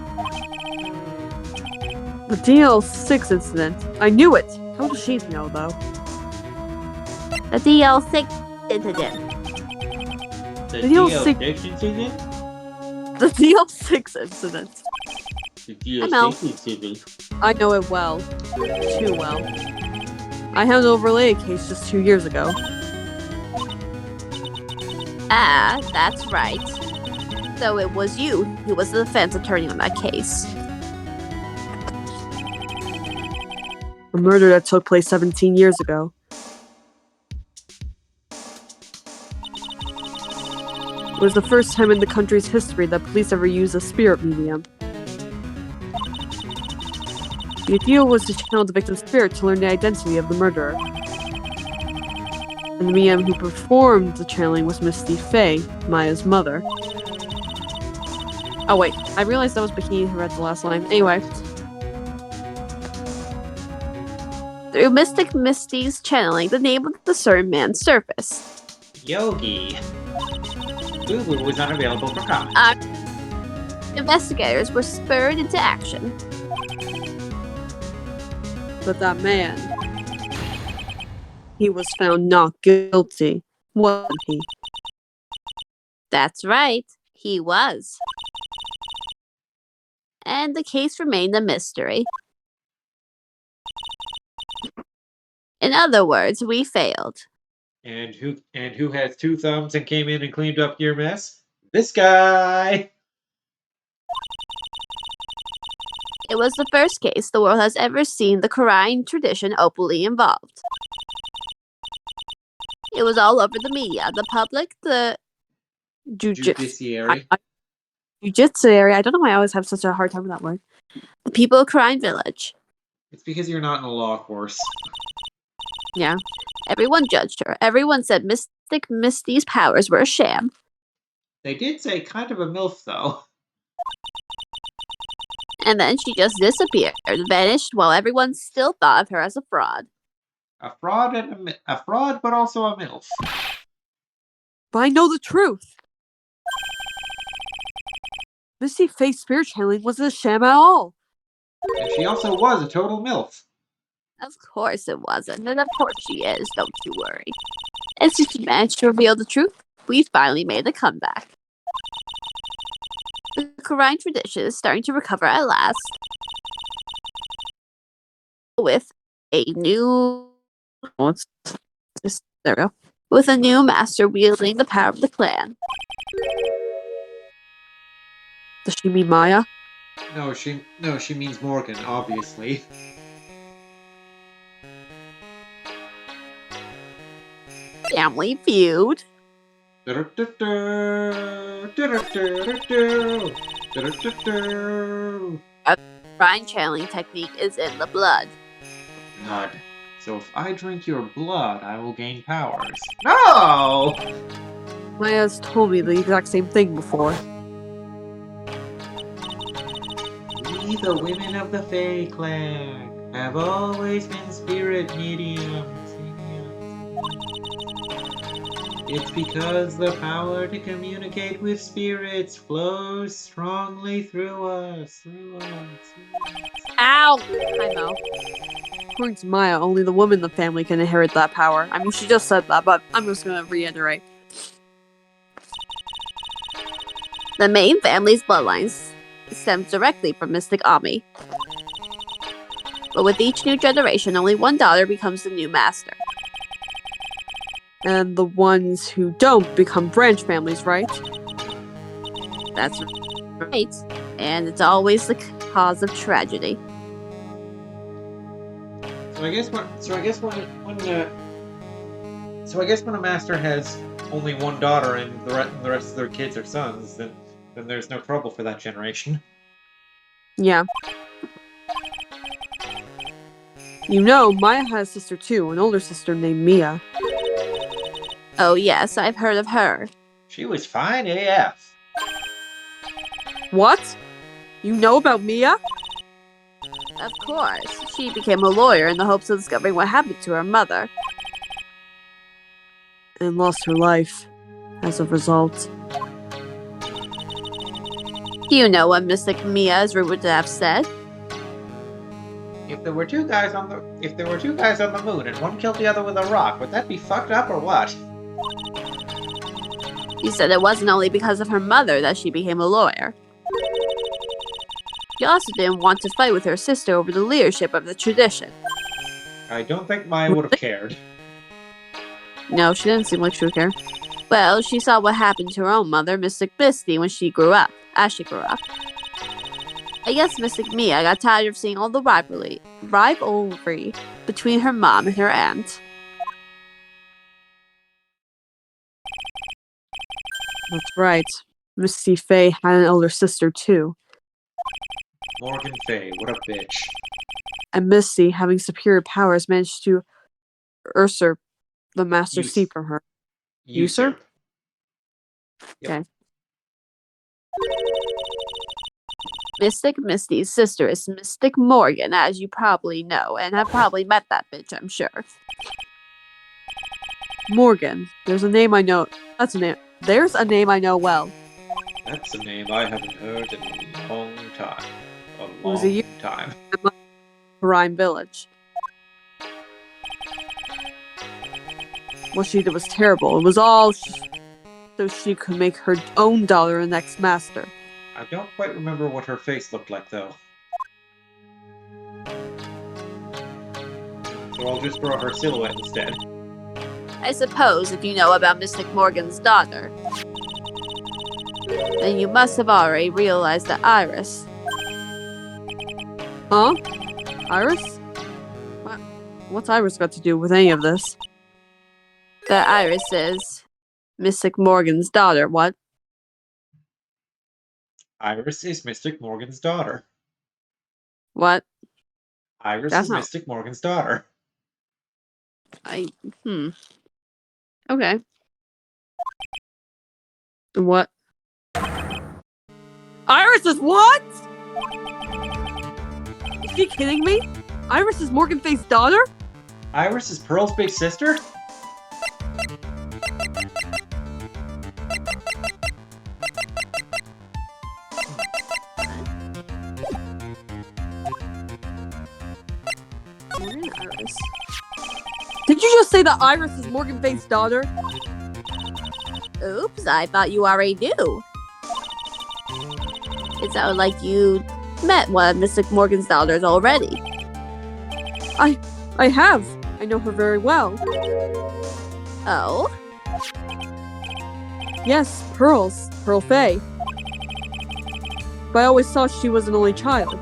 Speaker 2: The DL6 incident? I knew it! How does she know, though?
Speaker 3: The DL6 incident.
Speaker 1: The
Speaker 2: DL6
Speaker 1: incident?
Speaker 2: The DL6 incident.
Speaker 1: The
Speaker 3: DL6
Speaker 1: incident.
Speaker 2: I know it well. Too well. I handled a related case just 2 years ago.
Speaker 3: Ah, that's right. So it was you who was the defense attorney on that case.
Speaker 2: A murder that took place 17 years ago. It was the first time in the country's history that police ever used a spirit medium. The idea was to channel the victim's spirit to learn the identity of the murderer. And the medium who performed the channeling was Misty Faye, Maya's mother. Oh wait, I realized that was Bikini who read the last line. Anyway.
Speaker 3: Through Mystic Misty's channeling, the name of the certain man surfaced.
Speaker 1: Yogi. Boo Boo was unavailable for comment.
Speaker 3: Investigators were spurred into action.
Speaker 2: But that man, he was found not guilty, wasn't he?
Speaker 3: That's right, he was. And the case remained a mystery. In other words, we failed.
Speaker 1: And who has 2 thumbs and came in and cleaned up your mess? This guy!
Speaker 3: It was the first case the world has ever seen the Karine tradition openly involved. It was all over the media, the public, the
Speaker 1: Judiciary.
Speaker 2: Judiciary. I don't know why I always have such a hard time with that word.
Speaker 3: The people of Karine Village.
Speaker 1: It's because you're not in a law course.
Speaker 3: Yeah. Everyone judged her. Everyone said Mystic Misty's powers were a sham.
Speaker 1: They did say kind of a MILF, though.
Speaker 3: And then she just disappeared, vanished, while everyone still thought of her as a fraud.
Speaker 1: A fraud and a fraud, but also a MILF.
Speaker 2: But I know the truth. Misty Faye's spirit channeling wasn't a sham at all.
Speaker 1: And she also was a total MILF.
Speaker 3: Of course it wasn't, and of course she is, don't you worry. And since you managed to reveal the truth, we finally made a comeback. The Karine tradition is starting to recover at last. With a new... What's this? There we go. With a new master wielding the power of the clan.
Speaker 2: Does she mean Maya?
Speaker 1: No, she means Morgan, obviously.
Speaker 3: Family feud. Brine channeling technique is in the blood.
Speaker 1: Blood. So if I drink your blood, I will gain powers. No!
Speaker 2: Maya's told me the exact same thing before.
Speaker 1: We, the women of the Fae Clan, have always been spirit mediums. It's because the power to communicate with spirits flows strongly through us.
Speaker 3: Ow! I know.
Speaker 2: According to Maya, only the woman in the family can inherit that power. I mean, she just said that, but I'm just gonna reiterate.
Speaker 3: The main family's bloodlines stems directly from Mystic Ami. But with each new generation, only one daughter becomes the new master.
Speaker 2: And the ones who don't become branch families, right?
Speaker 3: That's right. And it's always the cause of tragedy.
Speaker 1: So I guess when a master has only one daughter and the rest of their kids are sons, then there's no trouble for that generation.
Speaker 2: Yeah. You know, Maya has a sister too, an older sister named Mia.
Speaker 3: Oh yes, I've heard of her.
Speaker 1: She was fine AF.
Speaker 2: What? You know about Mia?
Speaker 3: Of course, she became a lawyer in the hopes of discovering what happened to her mother.
Speaker 2: And lost her life as a result.
Speaker 3: Do you know what Mystic Mia is rumored to have said?
Speaker 1: If there were two guys on the moon and one killed the other with a rock, would that be fucked up or what?
Speaker 3: She said it wasn't only because of her mother that she became a lawyer. She also didn't want to fight with her sister over the leadership of the tradition.
Speaker 1: I don't think Maya would have cared.
Speaker 3: No, she didn't seem like she would care. Well, she saw what happened to her own mother, Mystic Misty, as she grew up. I guess Mystic Mia got tired of seeing all the rivalry between her mom and her aunt.
Speaker 2: That's right. Misty Faye had an elder sister too.
Speaker 1: Morgan Faye, what a bitch.
Speaker 2: And Misty, having superior powers, managed to usurp the Master Seat from her. Usurp?
Speaker 1: Yep.
Speaker 2: Okay.
Speaker 3: Mystic Misty's sister is Mystic Morgan, as you probably know, and have probably met that bitch, I'm sure.
Speaker 2: Morgan. There's a name I know. That's a name. There's a name I know well.
Speaker 1: That's a name I haven't heard in a long time.
Speaker 2: It was a year
Speaker 1: time.
Speaker 2: Rhyme Village. What she did was terrible. It was all so she could make her own daughter the next master.
Speaker 1: I don't quite remember what her face looked like, though. So I'll just draw her silhouette instead.
Speaker 3: I suppose if you know about Mystic Morgan's daughter, then you must have already realized that Iris.
Speaker 2: Huh? Iris? What's Iris got to do with any of this?
Speaker 3: That Iris is Mystic Morgan's daughter, what?
Speaker 1: Iris is Mystic Morgan's daughter.
Speaker 3: What?
Speaker 1: Iris
Speaker 2: That's
Speaker 1: is
Speaker 2: not-
Speaker 1: Mystic Morgan's daughter.
Speaker 3: Okay.
Speaker 2: What? Iris is what? Is she kidding me? Iris is Morgan Faye's daughter?
Speaker 1: Iris is Pearl's big sister?
Speaker 2: Morgan Iris. Did you just say that Iris is Morgan Faith's daughter?
Speaker 3: Oops, I thought you already knew. It sounded like you met one of Mystic Morgan's daughters already.
Speaker 2: I have. I know her very well.
Speaker 3: Oh?
Speaker 2: Yes, Pearls. Pearl Faye. But I always thought she was an only child.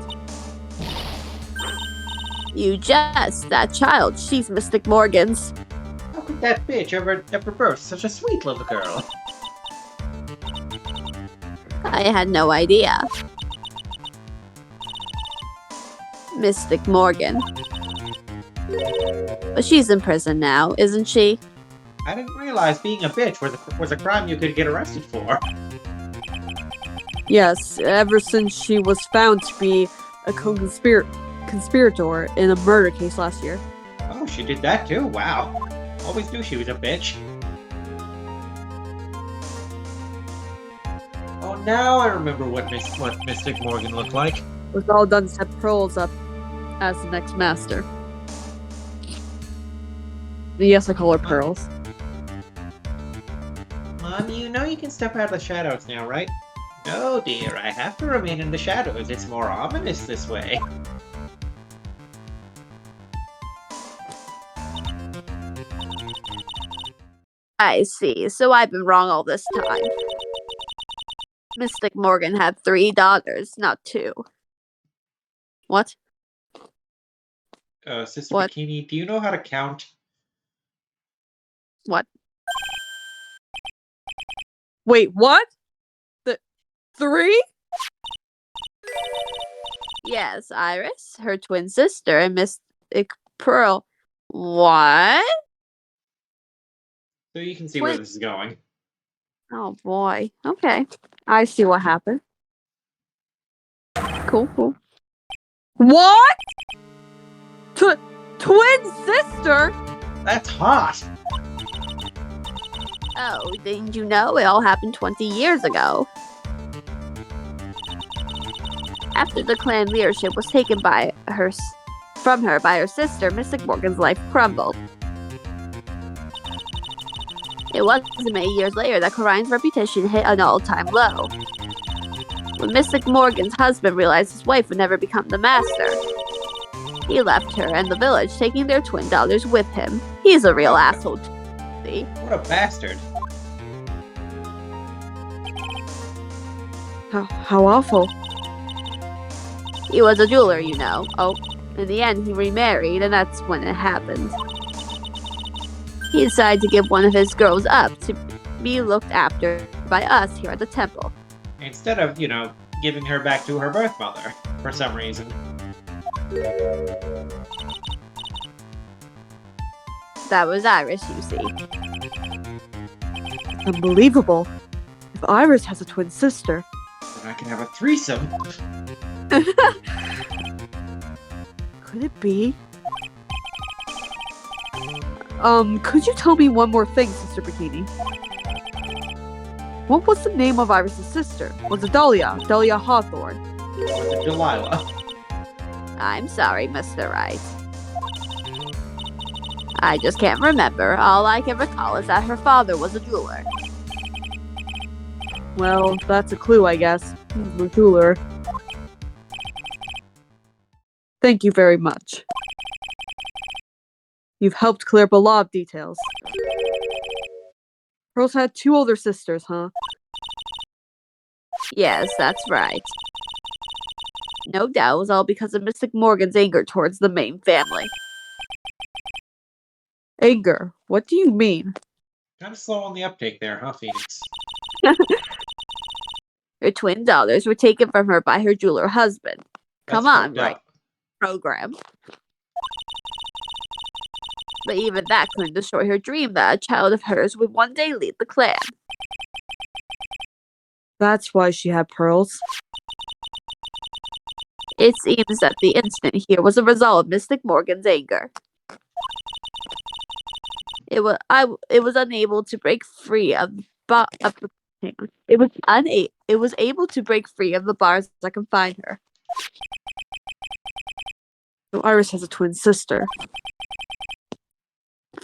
Speaker 3: You jest. That child. She's Mystic Morgan's.
Speaker 1: How could that bitch ever birth such a sweet little girl?
Speaker 3: I had no idea. Mystic Morgan. But she's in prison now, isn't she?
Speaker 1: I didn't realize being a bitch was a crime you could get arrested for.
Speaker 2: Yes, ever since she was found to be a conspirator in a murder case last year.
Speaker 1: Oh, she did that too? Wow. Always knew she was a bitch. Oh, now I remember what Mystic Morgan looked like.
Speaker 2: It was all done to set Pearls up as the next master. Yes, I call her Pearls.
Speaker 1: Mom, you know you can step out of the shadows now, right? No, dear, I have to remain in the shadows. It's more ominous this way.
Speaker 3: I see. So I've been wrong all this time. Mystic Morgan had 3 daughters, not 2. What?
Speaker 1: Sister
Speaker 3: What?
Speaker 1: Bikini, do you know how to count?
Speaker 3: What?
Speaker 2: Wait, what? The 3?
Speaker 3: Yes, Iris, her twin sister, and Mystic Pearl. What?
Speaker 1: So you can see
Speaker 3: Wait.
Speaker 1: where this is going.
Speaker 3: Oh boy. Okay. I see what happened. Cool.
Speaker 2: What? Twin sister?
Speaker 1: That's hot!
Speaker 3: Oh, didn't you know it all happened 20 years ago? After the clan leadership was taken from her by her sister, Mystic Morgan's life crumbled. It wasn't many years later that Corrine's reputation hit an all-time low. When Mystic Morgan's husband realized his wife would never become the master, he left her and the village, taking their twin daughters with him. He's a real asshole.
Speaker 1: What a bastard.
Speaker 2: How awful.
Speaker 3: He was a jeweler, you know. Oh, in the end, he remarried, and that's when it happened. He decided to give one of his girls up to be looked after by us here at the temple.
Speaker 1: Instead of, giving her back to her birth mother, for some reason.
Speaker 3: That was Iris, you see.
Speaker 2: Unbelievable. If Iris has a twin sister.
Speaker 1: Then I can have a threesome.
Speaker 2: Could it be? Could you tell me one more thing, Sister Bikini? What was the name of Iris' sister? Was it Dahlia? Dahlia Hawthorne?
Speaker 1: Was it Delilah?
Speaker 3: I'm sorry, Mr. Wright. I just can't remember. All I can recall is that her father was a jeweler.
Speaker 2: Well, that's a clue, I guess. He's a jeweler. Thank you very much. You've helped clear up a lot of details. Pearls had 2 older sisters, huh?
Speaker 3: Yes, that's right. No doubt it was all because of Mystic Morgan's anger towards the main family.
Speaker 2: Anger? What do you mean?
Speaker 1: Kind of slow on the uptake there, huh, Phoenix?
Speaker 3: Her twin daughters were taken from her by her jeweler husband. Come
Speaker 1: That's
Speaker 3: on,
Speaker 1: fucked
Speaker 3: right?
Speaker 1: up.
Speaker 3: Program. But even that couldn't destroy her dream that a child of hers would one day lead the clan.
Speaker 2: That's why she had pearls.
Speaker 3: It seems that the incident here was a result of Mystic Morgan's anger. It was unable to break free of it was able to break free of the bars that confined her.
Speaker 2: So Iris has a twin sister.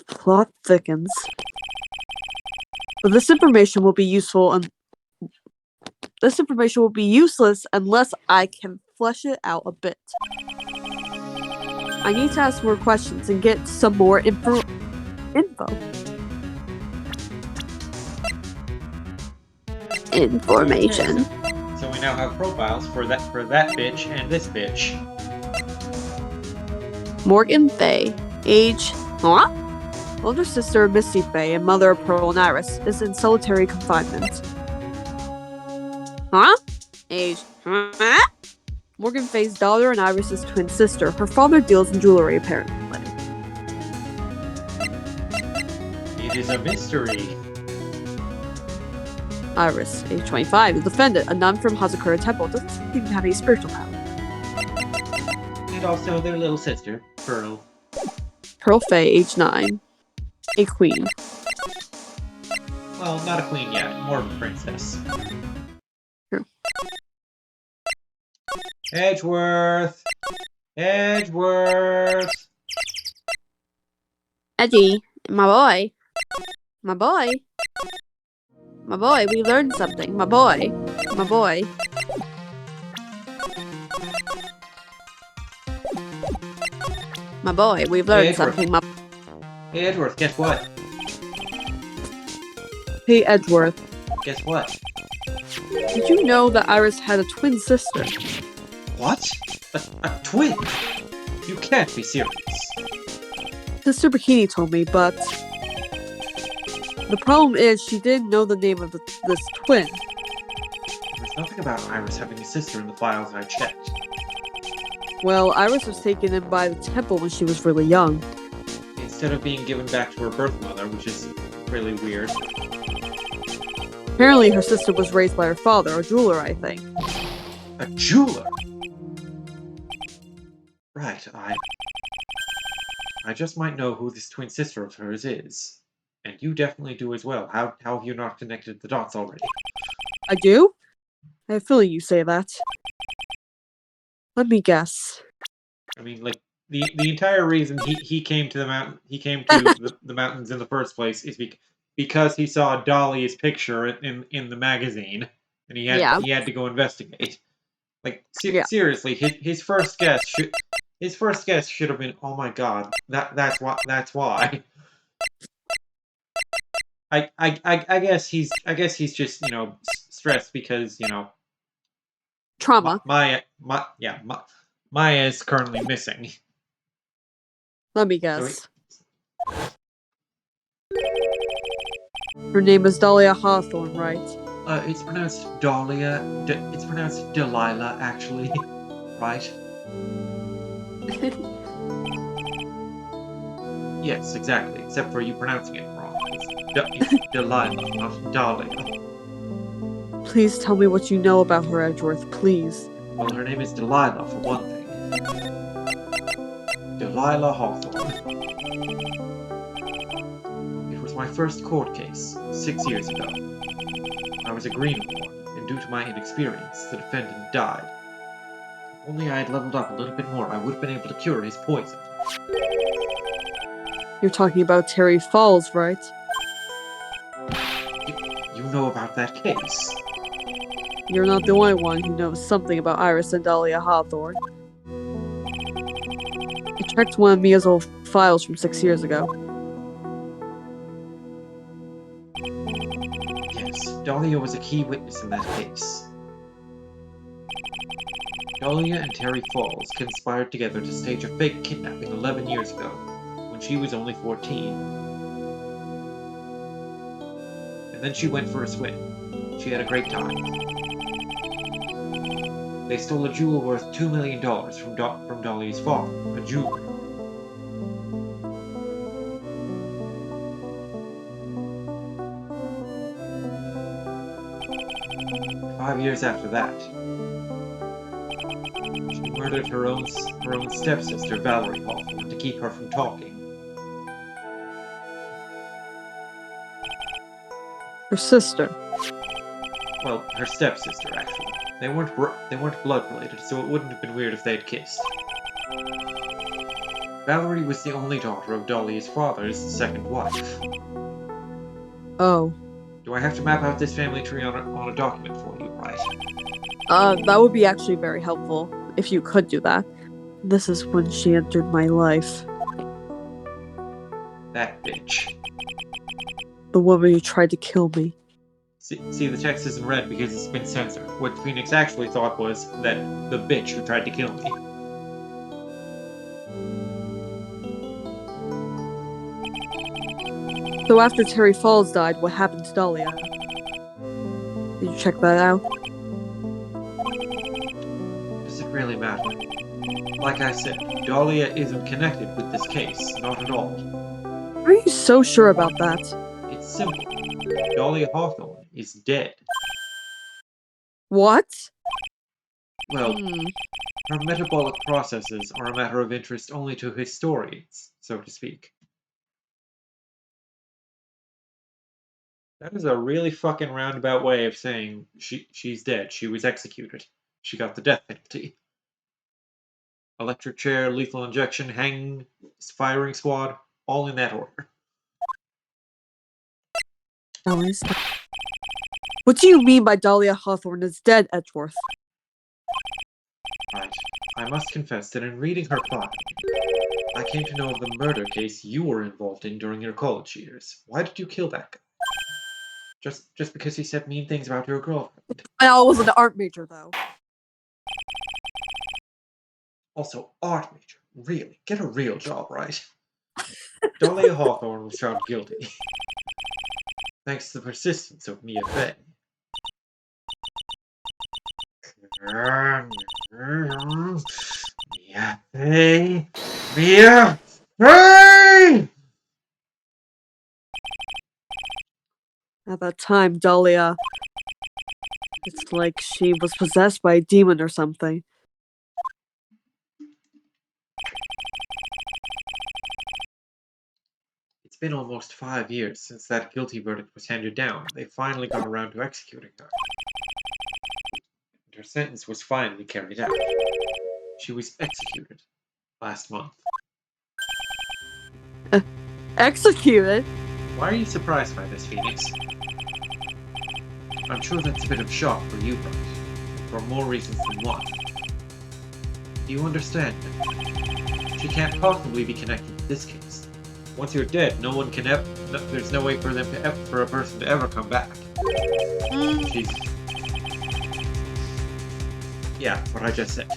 Speaker 2: Plot thickens. But this information will be useless unless I can flesh it out a bit. I need to ask more questions and get some more info.
Speaker 3: Information.
Speaker 1: So we now have profiles for that bitch and this bitch.
Speaker 3: Morgan Fay, age. Huh?
Speaker 2: Older sister Misty Fay and mother of Pearl and Iris is in solitary confinement.
Speaker 3: Huh? Age. Huh?
Speaker 2: Morgan Fay's daughter and Iris's twin sister. Her father deals in jewelry, apparently.
Speaker 1: It is a mystery.
Speaker 2: Iris, age 25, the defendant, a nun from Hazakura Temple, doesn't seem to have any spiritual power.
Speaker 1: And also their little sister, Pearl.
Speaker 2: Pearl Fay, age 9, a queen.
Speaker 1: Well, not a queen yet, more of a princess.
Speaker 2: True.
Speaker 1: Edgeworth! Edgeworth!
Speaker 3: Eddie, my boy. My boy. My boy, we learned something. My boy. My boy. My boy, we've learned
Speaker 1: Edgeworth.
Speaker 3: something.
Speaker 1: Hey, Edgeworth, guess what?
Speaker 2: Hey, Edgeworth,
Speaker 1: Guess what?
Speaker 2: did you know that Iris had a twin sister?
Speaker 1: What? A twin? You can't be serious.
Speaker 2: Sister Bikini told me, but the problem is she didn't know the name of this twin.
Speaker 1: There's nothing about Iris having a sister in the files I checked.
Speaker 2: Well, Iris was taken in by the temple when she was really young.
Speaker 1: Instead of being given back to her birth mother, which is really weird.
Speaker 2: Apparently her sister was raised by her father, a jeweler, I think.
Speaker 1: A jeweler? Right, I just might know who this twin sister of hers is. And you definitely do as well. How have you not connected the dots already?
Speaker 2: I do? I have a feeling you say that. Let me guess.
Speaker 1: I mean, like, the entire reason he came to the mountains in the first place is because he saw Dahlia's picture in the magazine, and he had to go investigate. Like, seriously, his first guess should have been, oh my god, that's why. I guess he's just, you know, stressed because, you know,
Speaker 2: Trauma.
Speaker 1: Maya is currently missing.
Speaker 2: Let me guess. Her name is Dahlia Hawthorne, right?
Speaker 1: It's pronounced Dahlia. It's pronounced Delilah, actually. Right? Yes, exactly. Except for you pronouncing it wrong. It's Delilah, not Dahlia.
Speaker 2: Sich tell me what you know about her, Edgeworth, please.
Speaker 1: Well, her name is Delilah, for one thing. Delilah Hawthorne. It was my first court case, 6 years ago. I was a greenhorn, and due to my inexperience, the defendant died. If only I had leveled up a little bit more, I would have been able to cure his poison.
Speaker 2: You're talking about Terry Falls, right?
Speaker 1: You know about that case?
Speaker 2: You're not the only one who knows something about Iris and Dahlia Hawthorne. I checked one of Mia's old files from 6 years ago.
Speaker 1: Yes, Dahlia was a key witness in that case. Dahlia and Terry Falls conspired together to stage a fake kidnapping 11 years ago, when she was only 14. And then she went for a swim. She had a great time. They stole a jewel worth $2 million from Dahlia's father, a jeweler. Five years after that, she murdered her own stepsister, Valerie Hawthorne, to keep her from talking.
Speaker 2: Her sister.
Speaker 1: Well, her stepsister, actually. They weren't blood related, so it wouldn't have been weird if they'd kissed. Valerie was the only daughter of Dahlia's father's second wife.
Speaker 2: Oh.
Speaker 1: Do I have to map out this family tree on a document for you, right?
Speaker 2: That would be actually very helpful, if you could do that. This is when she entered my life.
Speaker 1: That bitch.
Speaker 2: The woman who tried to kill me.
Speaker 1: See, the text isn't red because it's been censored. What Phoenix actually thought was that the bitch who tried to kill me.
Speaker 2: So after Terry Falls died, what happened to Dahlia? Did you check that out?
Speaker 1: Does it really matter? Like I said, Dahlia isn't connected with this case. Not at all.
Speaker 2: Are you so sure about that?
Speaker 1: It's simple. Dahlia Hawthorne is dead.
Speaker 2: What?
Speaker 1: Well, her metabolic processes are a matter of interest only to historians, so to speak. That is a really fucking roundabout way of saying she's dead. She was executed. She got the death penalty. Electric chair, lethal injection, hanging, firing squad, all in that order.
Speaker 2: Dahlia's dead. What do you mean by Dahlia Hawthorne is dead, Edgeworth?
Speaker 1: Right. I must confess that in reading her file, I came to know of the murder case you were involved in during your college years. Why did you kill that guy? Just because he said mean things about your girlfriend.
Speaker 2: I was an art major, though.
Speaker 1: Also, art major. Really? Get a real job, right? Dahlia Hawthorne was found guilty. Thanks to the persistence of Mia Fey. Mia Fey! Mia Fey!
Speaker 2: At that time, Dahlia... It's like she was possessed by a demon or something.
Speaker 1: It's been almost 5 years since that guilty verdict was handed down. They finally got around to executing her. And her sentence was finally carried out. She was executed last month.
Speaker 2: Executed?
Speaker 1: Why are you surprised by this, Phoenix? I'm sure that's a bit of shock for you, right? For more reasons than one. Do you understand? She can't possibly be connected to this case. Once you're dead, no one can there's no way for for a person to ever come back. She's... Yeah, what I just said.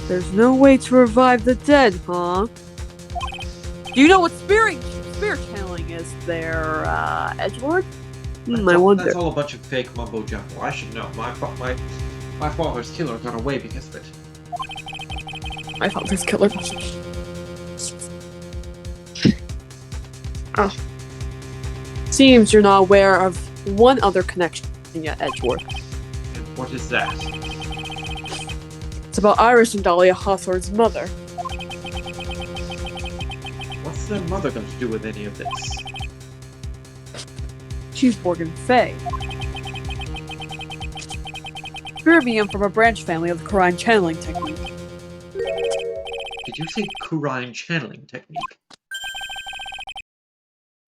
Speaker 2: There's no way to revive the dead, huh? Do you know what spirit channeling is there, Edgeworth? I wonder.
Speaker 1: That's all a bunch of fake mumbo jumbo. I should know. My father's killer got away because of it.
Speaker 2: My father's killer. Oh. Seems you're not aware of one other connection yet, Edgeworth.
Speaker 1: And what is that?
Speaker 2: It's about Iris and Dahlia Hawthorne's mother.
Speaker 1: What's their mother got to do with any of this?
Speaker 2: She's Morgan Fey. Spirit medium from a branch family of the Quran channeling technique.
Speaker 1: Did you say Quran channeling technique?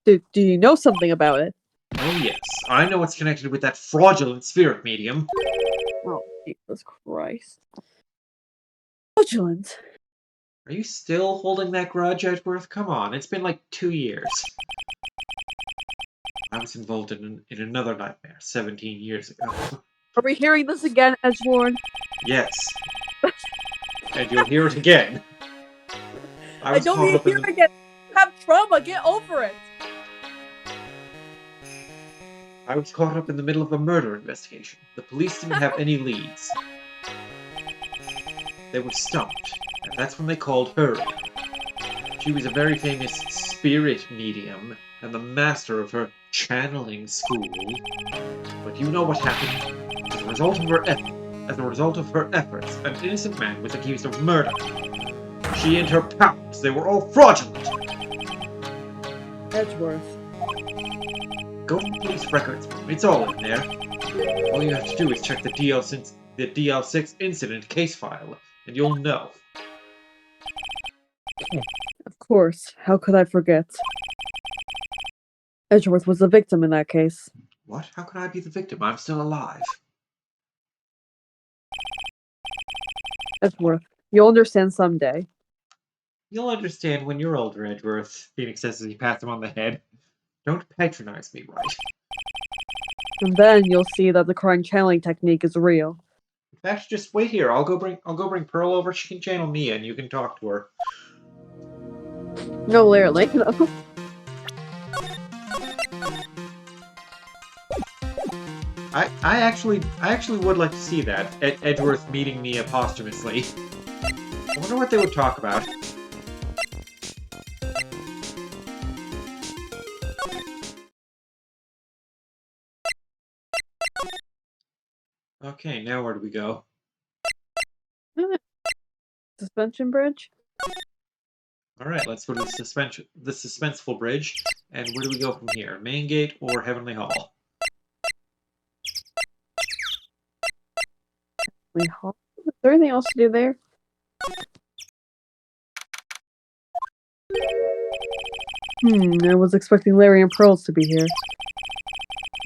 Speaker 2: Do you know something about it?
Speaker 1: Oh yes, I know it's connected with that fraudulent spirit medium.
Speaker 2: Oh, Jesus Christ. Fraudulent?
Speaker 1: Are you still holding that grudge, Edgeworth? Come on, it's been like 2 years. I was involved in another nightmare 17 years ago.
Speaker 2: Are we hearing this again, Edgeworth?
Speaker 1: Yes. And you'll hear it again.
Speaker 2: I don't need to hear it again. You have trauma, get over it.
Speaker 1: I was caught up in the middle of a murder investigation. The police didn't have any leads. They were stumped, and that's when they called her in. She was a very famous spirit medium, and the master of her channeling school. But you know what happened? As a result of her efforts, an innocent man was accused of murder. She and her pals, they were all fraudulent.
Speaker 2: Edgeworth.
Speaker 1: Go to the police records. It's all in there. All you have to do is check the DL6 incident case file, and you'll know.
Speaker 2: Of course, how could I forget? Edgeworth was the victim in that case.
Speaker 1: What? How can I be the victim? I'm still alive.
Speaker 2: Edgeworth, you'll understand someday.
Speaker 1: You'll understand when you're older, Edgeworth, Phoenix says as he pats him on the head. Don't patronize me, right?
Speaker 2: And then you'll see that the crying channeling technique is real.
Speaker 1: In fact, just wait here. I'll go bring Pearl over. She can channel Mia, and you can talk to her.
Speaker 2: No, literally, no.
Speaker 1: I actually would like to see that. Edgeworth meeting Mia posthumously. I wonder what they would talk about. Okay, now where do we go?
Speaker 2: Suspension bridge?
Speaker 1: Alright, let's go to the suspenseful bridge. And where do we go from here? Main gate or Heavenly Hall?
Speaker 2: Is there anything else to do there? I was expecting Larry and Pearls to be here.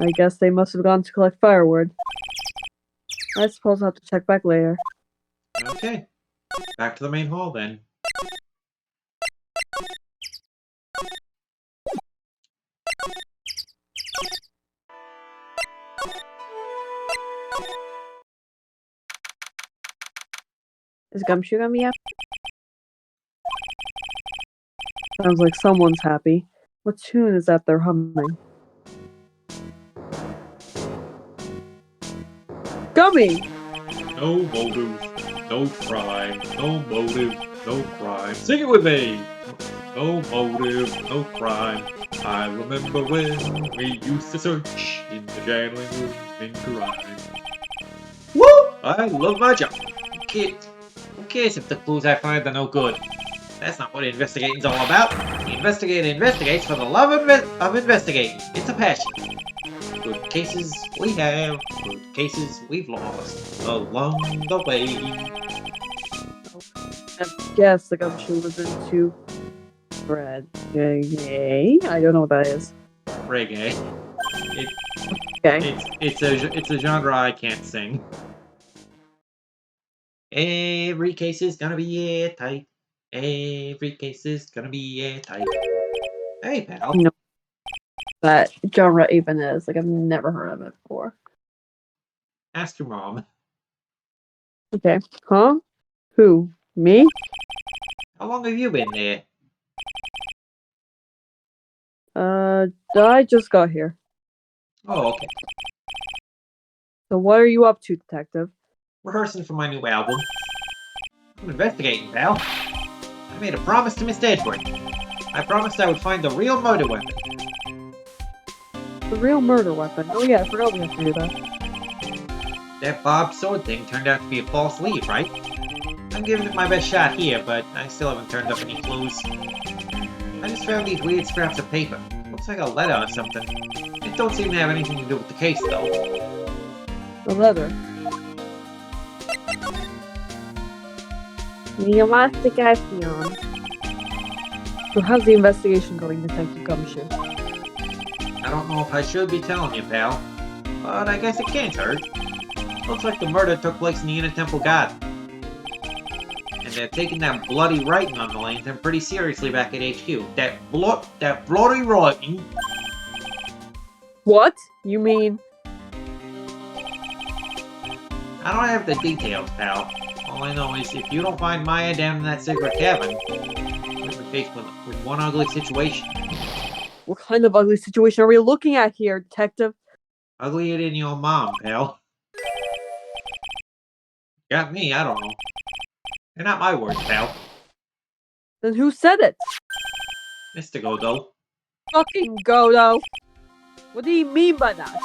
Speaker 2: I guess they must have gone to collect firewood. I suppose I'll have to check back later.
Speaker 1: Okay. Back to the main hall then.
Speaker 2: Is Gumshoe gonna be up? Sounds like someone's happy. What tune is that they're humming? Gummy!
Speaker 1: No motive, no crime, no motive, no crime. Sing it with me! No motive, no crime. I remember when we used to search in the channeling room in crime. Woo! I love my job. Who cares if the clues I find are no good? That's not what investigating's all about. The investigator investigates for the love of investigating. It's a passion. Good cases we have, good cases we've lost along the way.
Speaker 2: I guess the Gumshoe was into reggae. I don't know what that is.
Speaker 1: Reggae.
Speaker 2: Okay.
Speaker 1: It's a genre I can't sing. Every case is gonna be airtight. Every case is gonna be airtight. Hey, pal.
Speaker 2: No. That genre even is. Like, I've never heard of it before.
Speaker 1: Ask your mom.
Speaker 2: Okay. Huh? Who? Me?
Speaker 1: How long have you been there?
Speaker 2: I just got here.
Speaker 1: Oh, okay.
Speaker 2: So what are you up to, detective?
Speaker 1: Rehearsing for my new album. I'm investigating, pal. I made a promise to Miss Edgeworth. I promised I would find the real murder weapon.
Speaker 2: The real murder weapon. Oh yeah, I forgot we have to do that.
Speaker 1: That Bob sword thing turned out to be a false lead, right? I'm giving it my best shot here, but I still haven't turned up any clues. I just found these weird scraps of paper. Looks like a letter or something. It don't seem to have anything to do with the case, though.
Speaker 2: The leather. Investigation. So how's the investigation going, Detective Gumshoe?
Speaker 1: I don't know if I should be telling you, pal, but I guess it can't hurt. Looks like the murder took place in the Inner Temple Garden. And they're taking that bloody writing on the lantern pretty seriously back at HQ. That bloody writing.
Speaker 2: What? You mean?
Speaker 1: I don't have the details, pal. All I know is if you don't find Maya down in that secret cabin, we'll be faced with one ugly situation.
Speaker 2: What kind of ugly situation are we looking at here, Detective?
Speaker 1: Uglier than your mom, pal. Got me, I don't know. They're not my words, pal.
Speaker 2: Then who said it?
Speaker 1: Mr. Godot.
Speaker 2: Fucking Godo. What do you mean by that?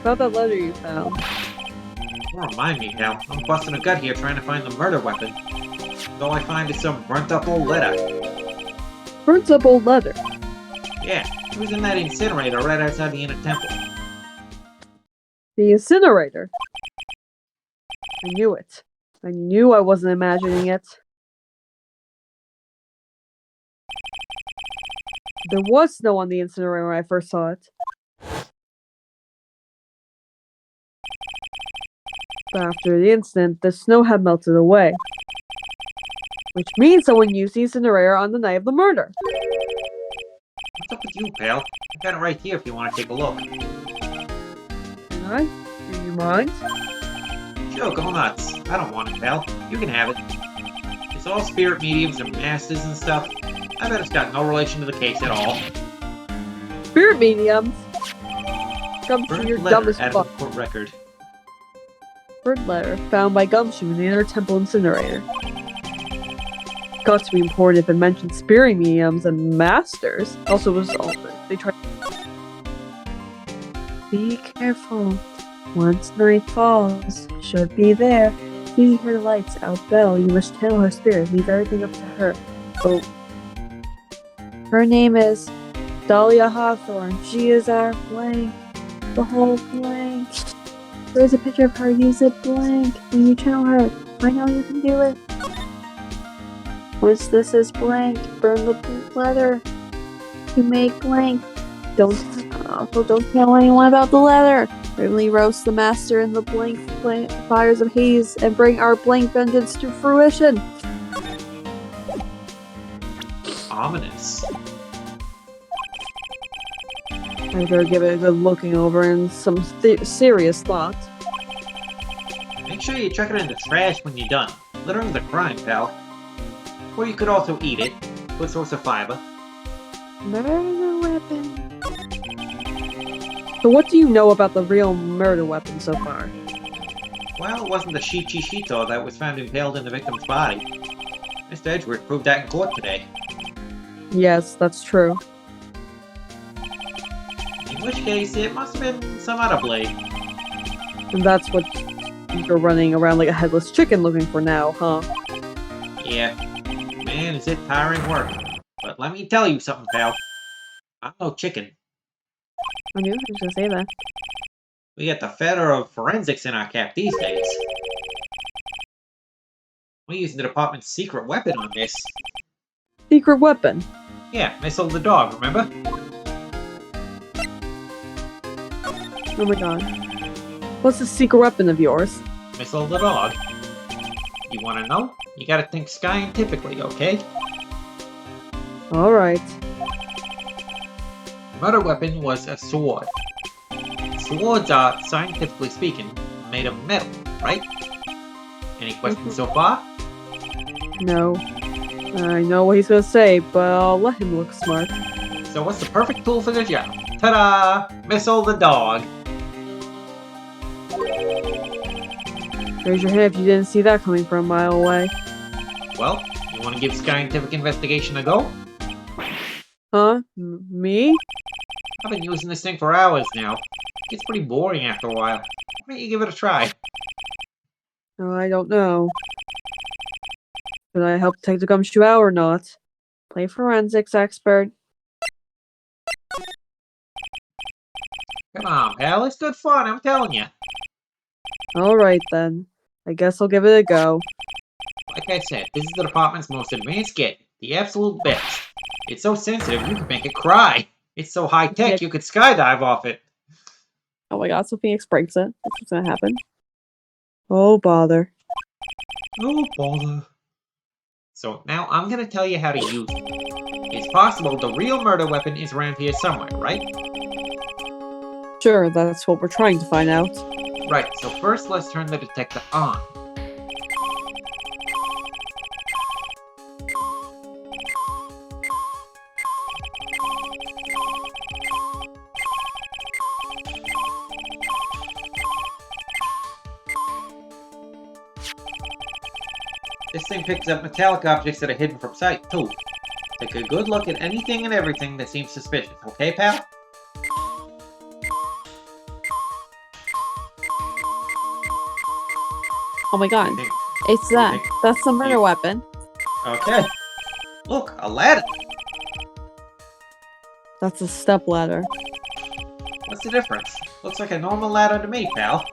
Speaker 2: About that letter you found.
Speaker 1: Don't remind me, pal. I'm busting a gut here trying to find the murder weapon. All I find is some burnt up old letter.
Speaker 2: Burnt up old leather.
Speaker 1: Yeah, it was in that incinerator right outside the Inner Temple.
Speaker 2: The incinerator. I knew it. I knew I wasn't imagining it. There was snow on the incinerator when I first saw it. But after the incident, the snow had melted away. Which means someone used the incinerator on the night of the murder.
Speaker 1: What's up with you, pal? I got it right here if you want to take a look.
Speaker 2: Can I? Do you mind?
Speaker 1: Sure, go nuts. I don't want it, pal. You can have it. It's all spirit mediums and masters and stuff. I bet it's got no relation to the case at all.
Speaker 2: Spirit mediums? Gumshoe,
Speaker 1: Burned
Speaker 2: you're
Speaker 1: letter
Speaker 2: dumb as
Speaker 1: added
Speaker 2: fuck.
Speaker 1: to the court record.
Speaker 2: Bird letter found by Gumshoe in the inner temple incinerator. Got to be important if it mentioned spirit mediums and masters. Also, was all they tried. Be careful. Once night falls, should be there. See her lights out, Belle. You must channel her spirit. Leave everything up to her. Oh. Her name is Dahlia Hawthorne. She is our blank. The whole blank. There's a picture of her. Use it blank. When you channel her, I know you can do it. Once this is blank, burn the letter to make blank. Don't tell anyone about the letter. Bravely roast the master in the blank fires of haze and bring our blank vengeance to fruition.
Speaker 1: Ominous.
Speaker 2: I better give it a good looking over and some serious thought.
Speaker 1: Make sure you chuck it in the trash when you're done. Littering's a crime, pal. Or you could also eat it. Good source of fiber.
Speaker 2: Murder weapon. So what do you know about the real murder weapon so far?
Speaker 1: Well, it wasn't the Shichishito that was found impaled in the victim's body. Mr. Edgeworth proved that in court today.
Speaker 2: Yes, that's true.
Speaker 1: In which case, it must have been some other blade.
Speaker 2: And that's what you're running around like a headless chicken looking for now, huh?
Speaker 1: Yeah. Man, is it tiring work. But let me tell you something, pal. I'm no chicken.
Speaker 2: I knew I was gonna say that.
Speaker 1: We got the feather of forensics in our cap these days. We're using the department's secret weapon on this.
Speaker 2: Secret weapon.
Speaker 1: Yeah, Missile the dog, remember?
Speaker 2: Oh my god. What's the secret weapon of yours?
Speaker 1: Missile the dog. You wanna know? You gotta think scientifically, okay?
Speaker 2: Alright.
Speaker 1: The murder weapon was a sword. Swords are, scientifically speaking, made of metal, right? Any questions so far?
Speaker 2: No. I know what he's gonna say, but I'll let him look smart.
Speaker 1: So what's the perfect tool for the job? Ta-da! Missile the dog.
Speaker 2: Raise your hand if you didn't see that coming from a mile away.
Speaker 1: Well, you wanna give scientific investigation a go?
Speaker 2: Huh? Me?
Speaker 1: I've been using this thing for hours now. It gets pretty boring after a while. Why don't you give it a try?
Speaker 2: Oh, I don't know. Should I help take the gumshoe out or not? Play forensics expert.
Speaker 1: Come on, pal, it's good fun, I'm telling you.
Speaker 2: Alright then. I guess I'll give it a go.
Speaker 1: Like I said, this is the department's most advanced kit. The absolute best. It's so sensitive, you could make it cry. It's so high-tech, you could skydive off it.
Speaker 2: Oh my god, so Phoenix breaks it. That's what's gonna happen. Oh bother.
Speaker 1: Oh, bother. So now I'm gonna tell you how to use it. It's possible the real murder weapon is around here somewhere, right?
Speaker 2: Sure, that's what we're trying to find out.
Speaker 1: Right, so first let's turn the detector on. This thing picks up metallic objects that are hidden from sight, too. Take a good look at anything and everything that seems suspicious, okay, pal?
Speaker 3: Oh my god.
Speaker 1: Think-
Speaker 3: It's that.
Speaker 1: think-
Speaker 3: That's the murder
Speaker 1: you-
Speaker 3: weapon.
Speaker 1: Okay. Look, a ladder!
Speaker 2: That's a stepladder.
Speaker 1: What's the difference? Looks like a normal ladder to me, pal.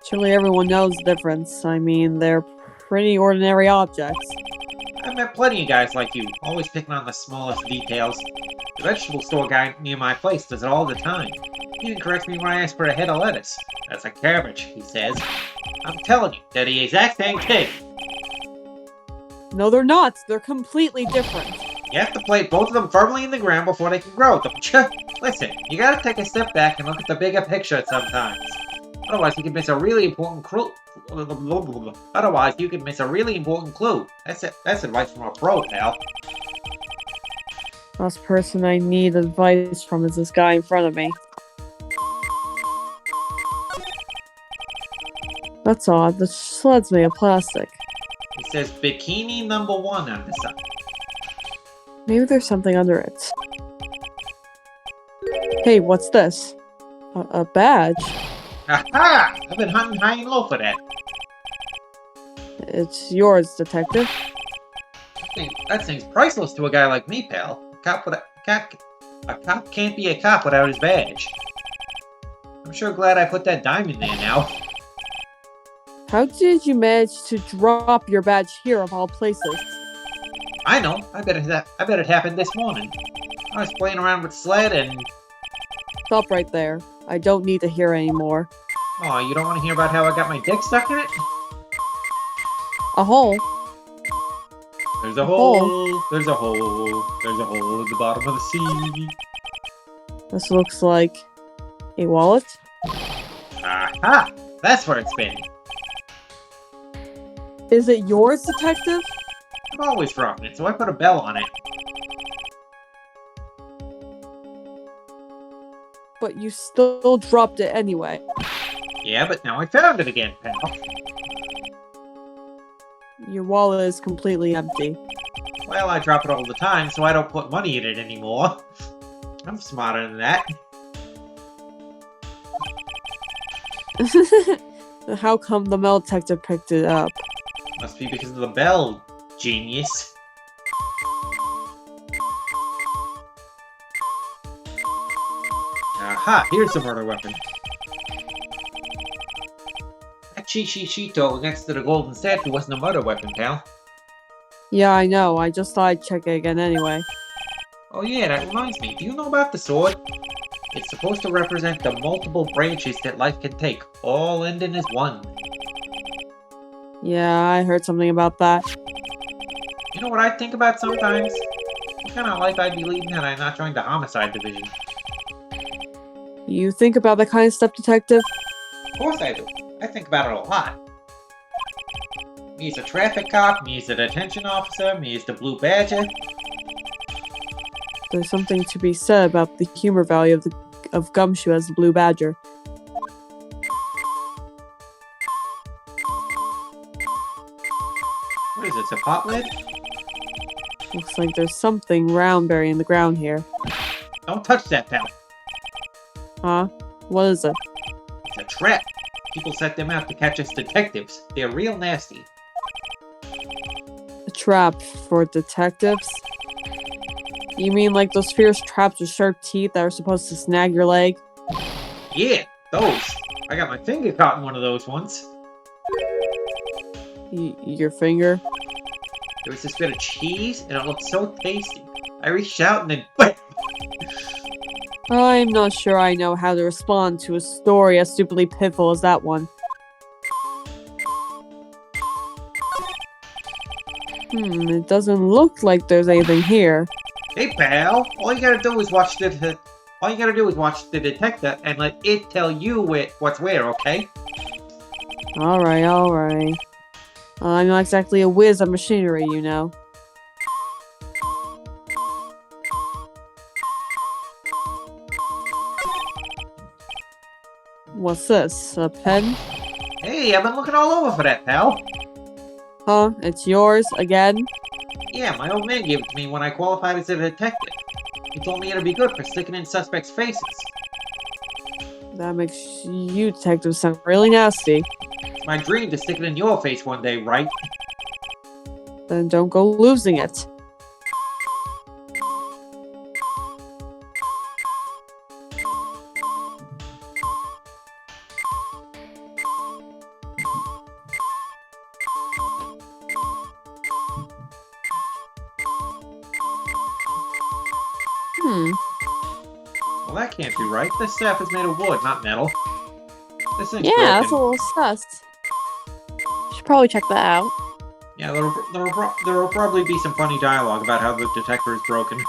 Speaker 2: Surely everyone knows the difference. I mean, they're pretty ordinary objects.
Speaker 1: I've met plenty of guys like you, always picking on the smallest details. The vegetable store guy near my place does it all the time. He even corrects me when I ask for a head of lettuce. That's a cabbage, he says. I'm telling you, they're the exact same thing.
Speaker 2: No, they're not. They're completely different.
Speaker 1: You have to plant both of them firmly in the ground before they can grow, don't you? Listen, you gotta take a step back and look at the bigger picture sometimes. Otherwise, you can miss a really important clue. Otherwise, you can miss a really important clue. That's advice from a pro, pal.
Speaker 2: Last person I need advice from is this guy in front of me. That's odd. The sled's made of plastic.
Speaker 1: It says bikini number 1 on the side.
Speaker 2: Maybe there's something under it. Hey, what's this? A badge?
Speaker 1: Aha! I've been hunting high and low for that.
Speaker 2: It's yours, detective.
Speaker 1: That thing's priceless to a guy like me, pal. A cop can't be a cop without his badge. I'm sure glad I put that dime in there now.
Speaker 2: How did you manage to drop your badge here of all places?
Speaker 1: I know. I bet it happened this morning. I was playing around with sled and...
Speaker 2: Stop right there. I don't need to hear anymore.
Speaker 1: Oh, you don't want to hear about how I got my dick stuck in it?
Speaker 2: A hole?
Speaker 1: There's a hole. There's a hole. There's a hole at the bottom of the sea.
Speaker 2: This looks like a wallet.
Speaker 1: Aha! That's where it's been.
Speaker 2: Is it yours, detective?
Speaker 1: I'm always dropping it, so I put a bell on it.
Speaker 2: But you still dropped it anyway.
Speaker 1: Yeah, but now I found it again, pal.
Speaker 2: Your wallet is completely empty.
Speaker 1: Well, I drop it all the time, so I don't put money in it anymore. I'm smarter than that.
Speaker 2: How come the metal detective picked it up?
Speaker 1: Must be because of the bell, genius. Aha, here's the murder weapon. That Chi-Chi-Chito next to the golden statue wasn't a murder weapon, pal.
Speaker 2: Yeah, I know. I just thought I'd check it again anyway.
Speaker 1: Oh yeah, that reminds me. Do you know about the sword? It's supposed to represent the multiple branches that life can take, all ending as one.
Speaker 2: Yeah, I heard something about that.
Speaker 1: You know what I think about sometimes? What kind of life I'd be leading had I not joined the homicide division.
Speaker 2: You think about that kind of stuff, detective?
Speaker 1: Of course I do. I think about it a lot. Me as a traffic cop, me as a detention officer, me as the Blue Badger.
Speaker 2: There's something to be said about the humor value of Gumshoe as the Blue Badger.
Speaker 1: What is it, a pot lid?
Speaker 2: Looks like there's something round buried in the ground here.
Speaker 1: Don't touch that, pal.
Speaker 2: Huh? What is it?
Speaker 1: It's a trap. People set them out to catch us detectives. They're real nasty.
Speaker 2: A trap for detectives? You mean like those fierce traps with sharp teeth that are supposed to snag your leg?
Speaker 1: Yeah, those. I got my finger caught in one of those once.
Speaker 2: Your finger?
Speaker 1: There was this bit of cheese, and it looked so tasty. I reached out and then...
Speaker 2: I'm not sure I know how to respond to a story as stupidly pitiful as that one. It doesn't look like there's anything here.
Speaker 1: Hey, pal. All you gotta do is watch the detector and let it tell you what's where, okay?
Speaker 2: Alright. I'm not exactly a whiz at machinery, you know. What's this? A pen?
Speaker 1: Hey, I've been looking all over for that, pal.
Speaker 2: Huh? It's yours again?
Speaker 1: Yeah, my old man gave it to me when I qualified as a detective. He told me it'd be good for sticking in suspects' faces.
Speaker 2: That makes you detectives sound really nasty.
Speaker 1: It's my dream to stick it in your face one day, right?
Speaker 2: Then don't go losing it.
Speaker 1: that can't be right. This staff is made of wood, not metal. This thing's
Speaker 2: Yeah,
Speaker 1: broken.
Speaker 2: that's a little sus. Should probably check that out.
Speaker 1: Yeah, there will probably be some funny dialogue about how the detector is broken.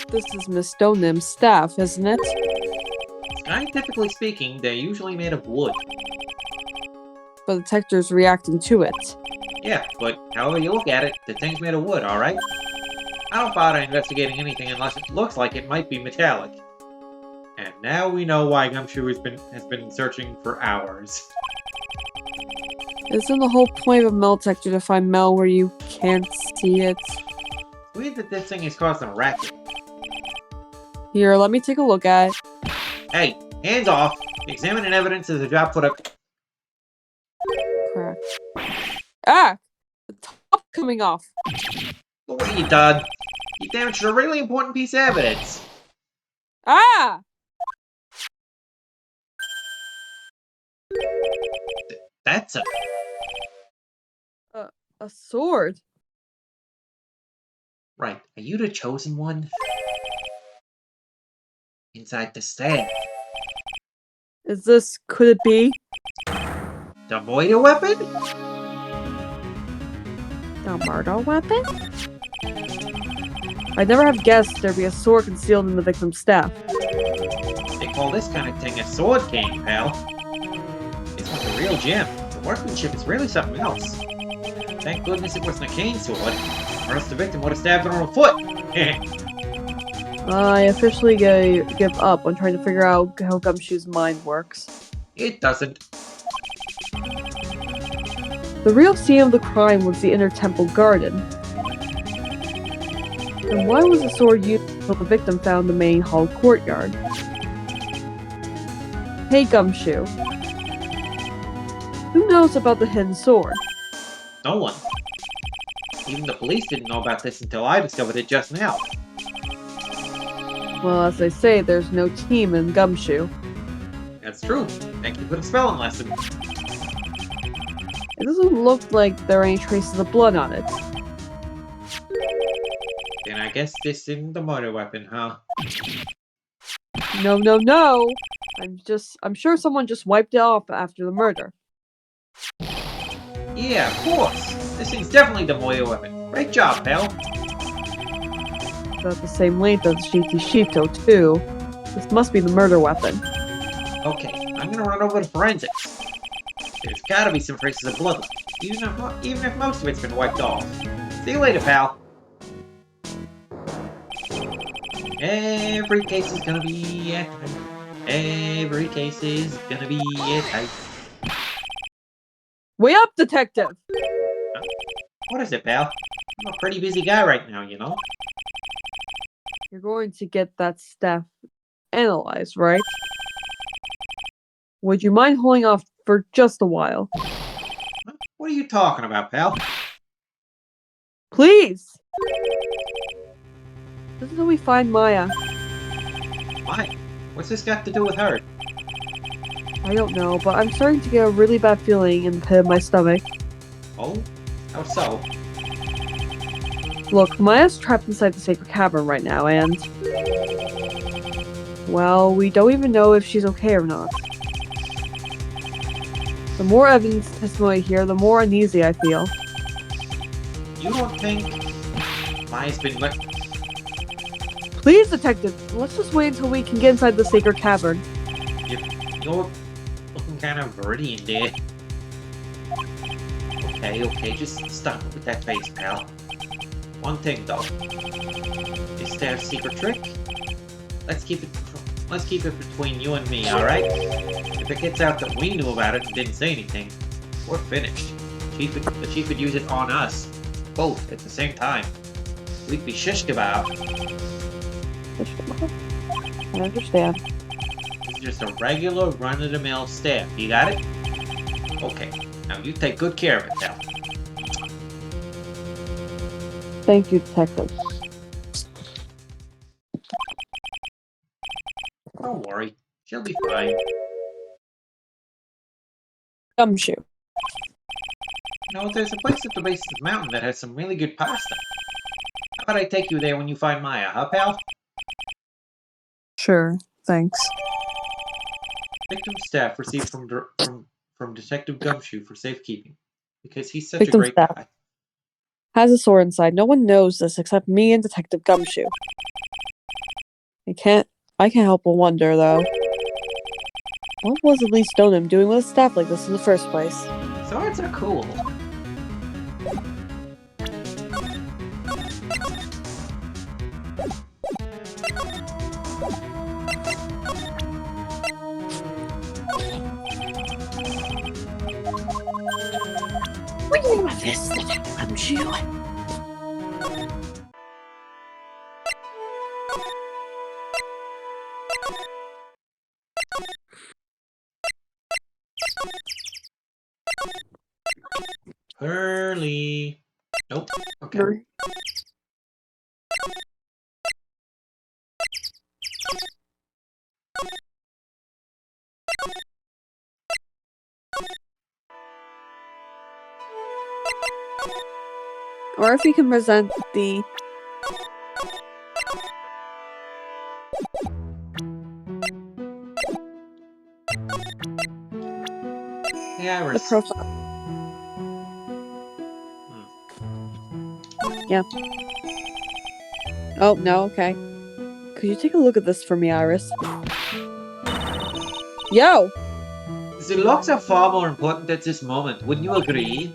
Speaker 2: This is Miss Stonehim's staff, isn't it?
Speaker 1: Scientifically speaking, they're usually made of wood.
Speaker 2: The detector's reacting to it.
Speaker 1: Yeah, but however you look at it, the thing's made of wood, alright? I don't bother investigating anything unless it looks like it might be metallic. And now we know why Gumshoe has been searching for hours.
Speaker 2: Isn't the whole point of a metal detector to find metal where you can't see it?
Speaker 1: It's weird that this thing is causing a racket.
Speaker 2: Here, let me take a look at it.
Speaker 1: Hey, hands off! Examining evidence is a job for the...
Speaker 2: Crap. Ah! The top coming off.
Speaker 1: Look what you done. You damaged a really important piece of evidence.
Speaker 2: Ah!
Speaker 1: That's a...
Speaker 2: A sword.
Speaker 1: Right, are you the chosen one? Inside the stand.
Speaker 2: Could it be?
Speaker 1: The Moida weapon?
Speaker 2: A murder weapon? I'd never have guessed there'd be a sword concealed in the victim's staff.
Speaker 1: They call this kind of thing a sword cane, pal. It's like a real gem. The workmanship is really something else. Thank goodness it wasn't a cane sword, or else the victim would have stabbed her on the foot.
Speaker 2: I officially give up on trying to figure out how Gumshoe's mind works.
Speaker 1: It doesn't.
Speaker 2: The real scene of the crime was the inner temple garden. And why was the sword used until the victim found the main hall courtyard? Hey Gumshoe. Who knows about the hidden sword?
Speaker 1: No one. Even the police didn't know about this until I discovered it just now.
Speaker 2: Well, as they say, there's no team in Gumshoe.
Speaker 1: That's true. Thank you for the spelling lesson.
Speaker 2: It doesn't look like there are any traces of blood on it.
Speaker 1: Then I guess this isn't the murder weapon, huh?
Speaker 2: No, no, no! I'm sure someone just wiped it off after the murder.
Speaker 1: Yeah, of course. This thing's definitely the Moida weapon. Great job, pal.
Speaker 2: About the same length as GT Shito, too. This must be the murder weapon.
Speaker 1: Okay, I'm gonna run over to forensics. There's gotta be some traces of blood left, even if most of it's been wiped off. See you later, pal. Every case is gonna be a tight. Every case is gonna be a tight.
Speaker 2: Way up, detective!
Speaker 1: What is it, pal? I'm a pretty busy guy right now, you know?
Speaker 2: You're going to get that staff analyzed, right? Would you mind holding off for just a while?
Speaker 1: What are you talking about, pal?
Speaker 2: Please! This is how we find Maya.
Speaker 1: Why? What's this got to do with her?
Speaker 2: I don't know, but I'm starting to get a really bad feeling in the pit of my stomach.
Speaker 1: Oh? How so?
Speaker 2: Look, Maya's trapped inside the sacred cavern right now, and... well, we don't even know if she's okay or not. The more evidence and testimony I hear, the more uneasy I feel.
Speaker 1: You don't think Maya's been let...
Speaker 2: Please, detective, let's just wait until we can get inside the sacred cavern.
Speaker 1: You're looking kind of viridian there. Okay, just stop with that face, pal. One thing though. Is there a secret trick? Let's keep it between you and me, alright? If it gets out that we knew about it and didn't say anything, we're finished. The chief would use it on us. Both at the same time. We'd be shish kebab.
Speaker 2: I understand.
Speaker 1: It's just a regular run-of-the-mill staff. You got it? Okay. Now you take good care of it, pal.
Speaker 2: Thank you, detective.
Speaker 1: Don't worry. She'll be fine.
Speaker 2: Gumshoe.
Speaker 1: You know, there's a place at the base of the mountain that has some really good pasta. How about I take you there when you find Maya, huh, pal?
Speaker 2: Sure, thanks.
Speaker 1: Victim staff received from Detective Gumshoe for safekeeping. Because he's such a
Speaker 2: Victim
Speaker 1: great
Speaker 2: staff.
Speaker 1: guy.
Speaker 2: Has a sword inside. No one knows this except me and Detective Gumshoe. I can't help but wonder, though. What was Elise Stoneham doing with a staff like this in the first place?
Speaker 1: Swords are cool.
Speaker 2: What do you think about this, Detective Gumshoe?
Speaker 1: Early. Nope. Okay.
Speaker 2: Or if you can present the...
Speaker 1: Hey,
Speaker 2: the
Speaker 1: Iris.
Speaker 2: profile. Yeah. Oh, no, okay. Could you take a look at this for me, Iris? Yo!
Speaker 1: The looks are far more important at this moment. Wouldn't you agree?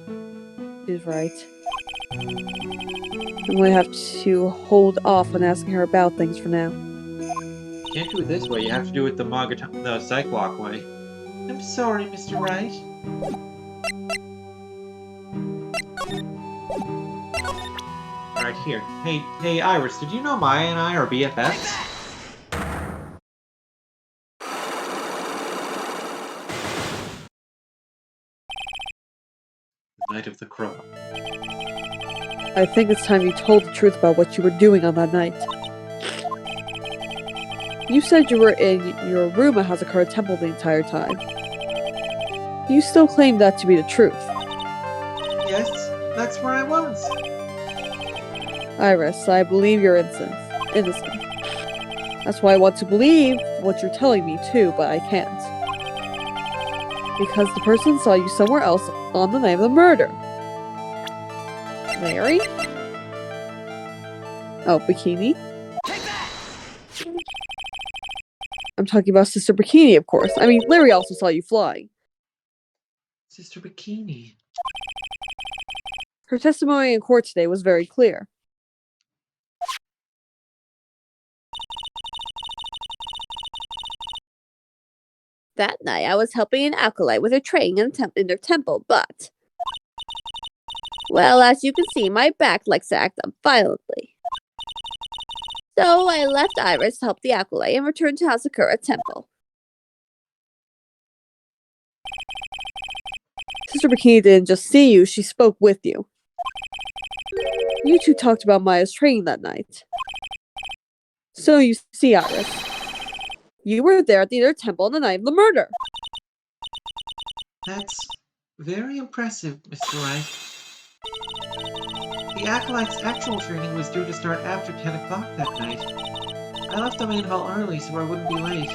Speaker 2: She's right. I'm going to have to hold off on asking her about things for now.
Speaker 1: Can't do it this way. You have to do it the Psychwalk way. I'm sorry, Mr. Wright. Right here. Hey, Iris, did you know Maya and I are BFFs? The night of the crow.
Speaker 2: I think it's time you told the truth about what you were doing on that night. You said you were in your room at Hazakura Temple the entire time. Do you still claim that to be the truth?
Speaker 1: Yes, that's where I was.
Speaker 2: Iris, I believe you're innocent. That's why I want to believe what you're telling me too, but I can't. Because the person saw you somewhere else on the night of the murder. Larry? Oh, Bikini? I'm talking about Sister Bikini, of course. I mean, Larry also saw you flying.
Speaker 1: Sister Bikini.
Speaker 2: Her testimony in court today was very clear.
Speaker 3: That night, I was helping an acolyte with her training in their temple, but... Well, as you can see, my back likes to act up violently. So I left Iris to help the acolyte and returned to Hazakura Temple.
Speaker 2: Sister Bikini didn't just see you, she spoke with you. You two talked about Maya's training that night. So you see, Iris, you were there at the inner temple on the night of the murder.
Speaker 1: That's very impressive, Mr. Wright. The acolyte's actual training was due to start after 10 o'clock that night. I left the main hall early so I wouldn't be late.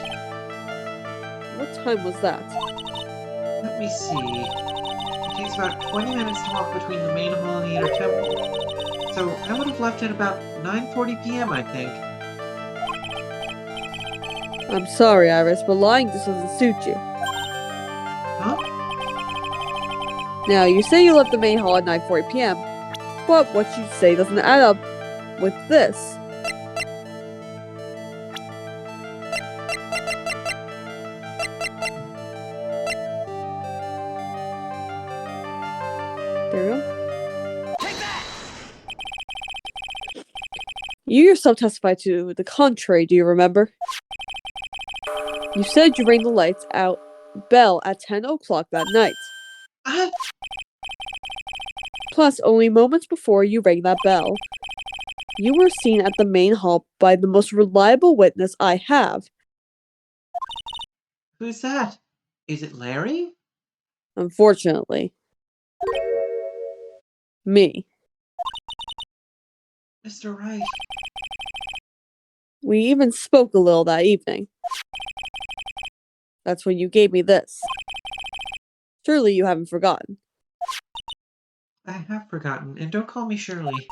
Speaker 2: What time was that?
Speaker 1: Let me see. It takes about 20 minutes to walk between the main hall and the inner temple. So I would have left at about 9:40 p.m., I think.
Speaker 2: I'm sorry, Iris, but lying just doesn't suit you.
Speaker 1: Huh?
Speaker 2: Now, you say you left the main hall at 9:40 p.m., but what you say doesn't add up with this. There we go. You yourself testified to the contrary, do you remember? You said you rang the lights out bell at 10 o'clock that night. Plus, only moments before you rang that bell, you were seen at the main hall by the most reliable witness I have.
Speaker 1: Who's that? Is it Larry?
Speaker 2: Unfortunately. Me.
Speaker 1: Mr. Wright.
Speaker 2: We even spoke a little that evening. That's when you gave me this. Surely you haven't forgotten.
Speaker 1: I have forgotten, and don't call me Shirley.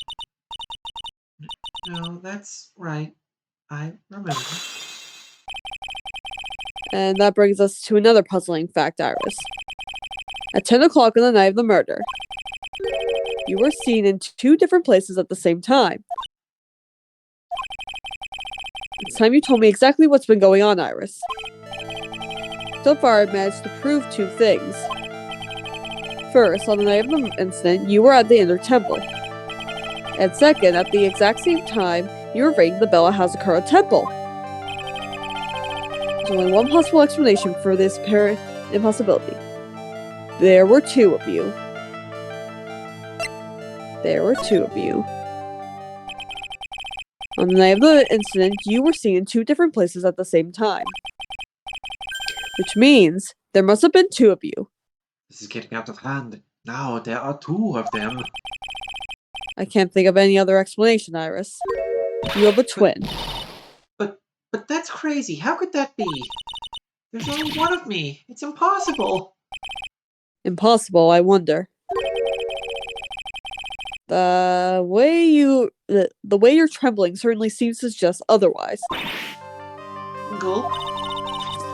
Speaker 1: No, that's right. I remember.
Speaker 2: And that brings us to another puzzling fact, Iris. At 10 o'clock on the night of the murder, you were seen in 2 different places at the same time. It's time you told me exactly what's been going on, Iris. So far, I've managed to prove 2 things. First, on the night of the incident, you were at the Inner Temple. And second, at the exact same time, you were ringing the bell at Hazakura Temple. There's only one possible explanation for this apparent impossibility. There were 2 of you. There were 2 of you. On the night of the incident, you were seen in 2 different places at the same time. Which means there must have been 2 of you.
Speaker 1: This is getting out of hand. Now there are 2 of them.
Speaker 2: I can't think of any other explanation, Iris. You have a twin.
Speaker 1: But that's crazy. How could that be? There's only 1 of me. It's impossible.
Speaker 2: Impossible, I wonder. The way you're trembling certainly seems to suggest otherwise.
Speaker 1: Gulp?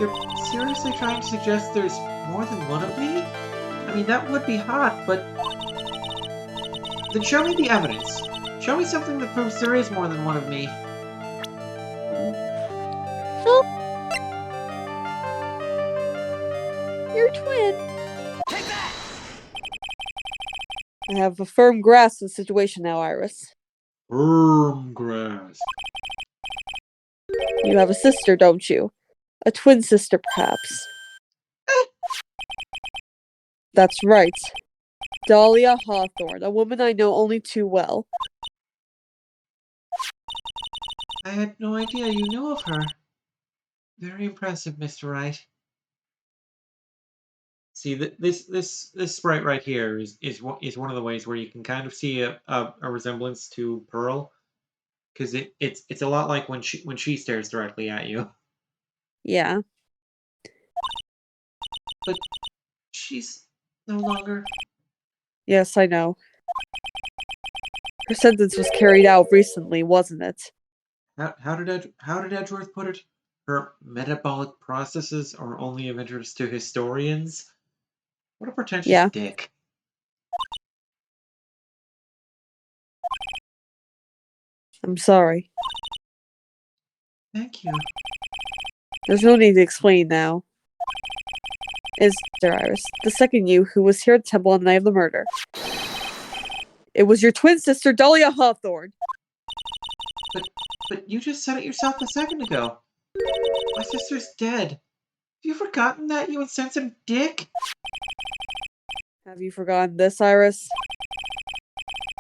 Speaker 1: You're seriously trying to suggest there's more than 1 of me? I mean, that would be hot, but... Then show me the evidence. Show me something that proves there is more than 1 of me.
Speaker 2: Your twin. Take that! I have a firm grasp of the situation now, Iris.
Speaker 1: Firm grasp.
Speaker 2: You have a sister, don't you? A twin sister, perhaps. That's right. Dahlia Hawthorne, a woman I know only too well.
Speaker 1: I had no idea you knew of her. Very impressive, Mr. Wright. See, this sprite right here is one of the ways where you can kind of see a resemblance to Pearl, because it's a lot like when she stares directly at you.
Speaker 2: Yeah.
Speaker 1: But she's no longer.
Speaker 2: Yes, I know. Her sentence was carried out recently, wasn't it?
Speaker 1: How did Edgeworth put it? Her metabolic processes are only of interest to historians. What a pretentious dick.
Speaker 2: I'm sorry.
Speaker 1: Thank you.
Speaker 2: There's no need to explain now. Is there, Iris, the second you who was here at the temple on the night of the murder? It was your twin sister, Dahlia Hawthorne.
Speaker 1: But you just said it yourself a second ago. My sister's dead. Have you forgotten that, you insensitive dick?
Speaker 2: Have you forgotten this, Iris?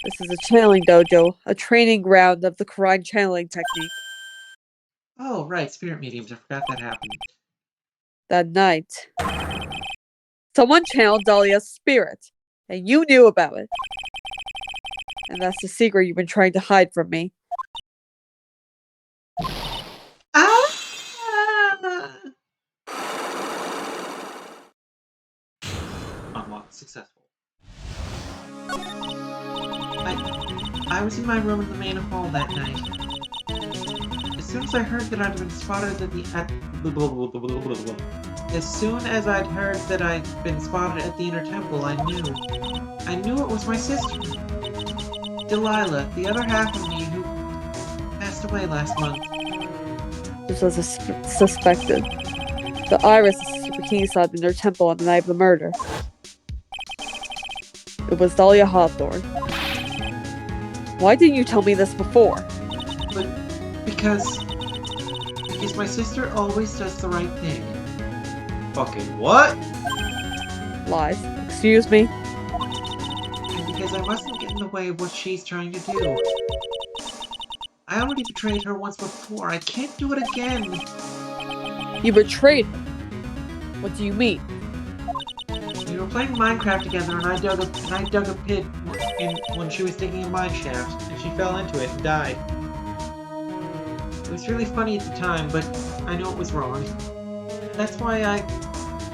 Speaker 2: This is a channeling dojo, a training ground of the Quran channeling technique.
Speaker 1: Oh, right, spirit mediums. I forgot that happened.
Speaker 2: That night, someone channeled Dahlia's spirit, and you knew about it. And that's the secret you've been trying to hide from me.
Speaker 1: Unlocked. Successful. I was in my room in the main hall that night. As soon as I heard that I'd been spotted As soon as I'd heard that I'd been spotted at the Inner Temple, I knew it was my sister. Delilah, the other half of me who passed away last month.
Speaker 2: Just as I suspected. The Iris the Super King saw at the Inner Temple on the night of the murder. It was Dahlia Hawthorne. Why didn't you tell me this before?
Speaker 1: But because my sister always does the right thing. Fucking what?
Speaker 2: Lies. Excuse me?
Speaker 1: And because I mustn't get in the way of what she's trying to do. I already betrayed her once before. I can't do it again.
Speaker 2: You betrayed her? What do you mean?
Speaker 1: We were playing Minecraft together, and I dug a pit when she was digging a mine shaft, and she fell into it and died. It was really funny at the time, but I know it was wrong. That's why I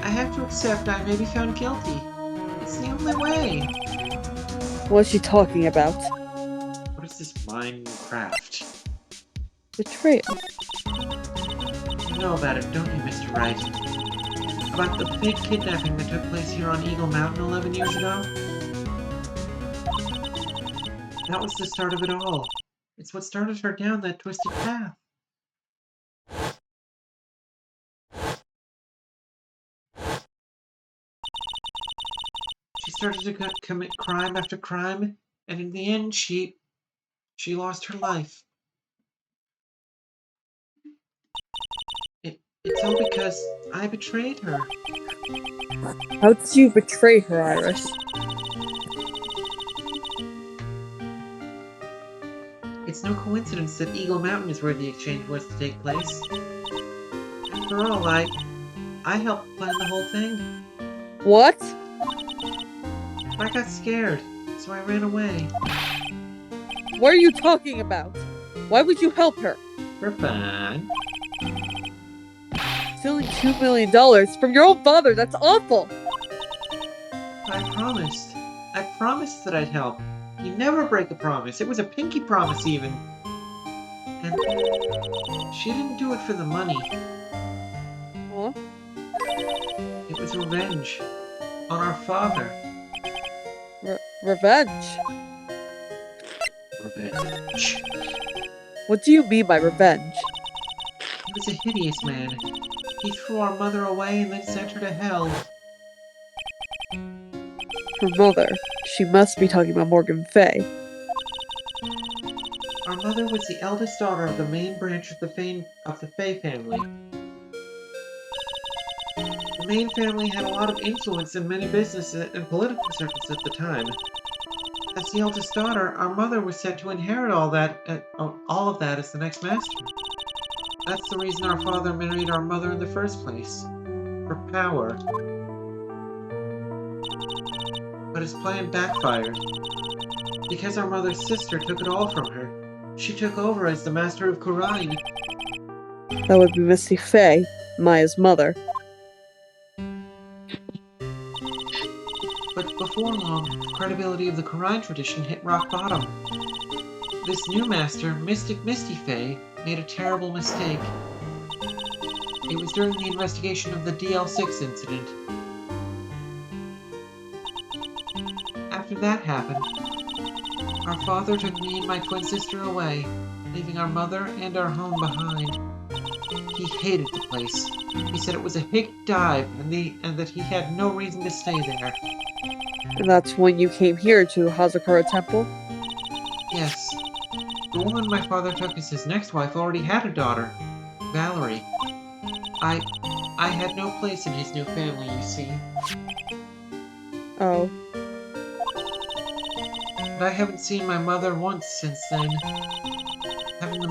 Speaker 1: have to accept I may be found guilty. It's the only way.
Speaker 2: What is she talking about?
Speaker 1: What is this Minecraft?
Speaker 2: Betrayal.
Speaker 1: You know about it, don't you, Mr. Wright? About the big kidnapping that took place here on Eagle Mountain 11 years ago? That was the start of it all. It's what started her down that twisted path. She started to commit crime after crime, and in the end, she lost her life. It's all because I betrayed her.
Speaker 2: How did you betray her, Iris?
Speaker 1: It's no coincidence that Eagle Mountain is where the exchange was to take place. After all, I helped plan the whole thing.
Speaker 2: What?
Speaker 1: I got scared, so I ran away.
Speaker 2: What are you talking about? Why would you help her?
Speaker 1: For fun.
Speaker 2: Stealing $2 million from your own father, that's awful!
Speaker 1: I promised. I promised that I'd help. You never break a promise. It was a pinky promise, even. And she didn't do it for the money.
Speaker 2: Huh?
Speaker 1: It was revenge. On our father.
Speaker 2: Revenge?
Speaker 1: Revenge.
Speaker 2: What do you mean by revenge?
Speaker 1: He was a hideous man. He threw our mother away and then sent her to hell.
Speaker 2: Her mother. She must be talking about Morgan Fay.
Speaker 1: Our mother was the eldest daughter of the main branch of the Fay family. The main family had a lot of influence in many business and political circles at the time. As the eldest daughter, our mother was said to inherit all of that as the next master. That's the reason our father married our mother in the first place. For power. But his plan backfired. Because our mother's sister took it all from her, she took over as the master of Khura'in.
Speaker 2: That would be Misty Fay, Maya's mother.
Speaker 1: But before long, the credibility of the Khura'in tradition hit rock bottom. This new master, Mystic Misty Fay, made a terrible mistake. It was during the investigation of the DL6 incident. After that happened, our father took me and my twin sister away, leaving our mother and our home behind. He hated the place. He said it was a hick dive and that he had no reason to stay there.
Speaker 2: And that's when you came here to Hazakura Temple?
Speaker 1: Yes. The woman my father took as his next wife already had a daughter, Valerie. I had no place in his new family, you see.
Speaker 2: Oh.
Speaker 1: But I haven't seen my mother once since then. Having the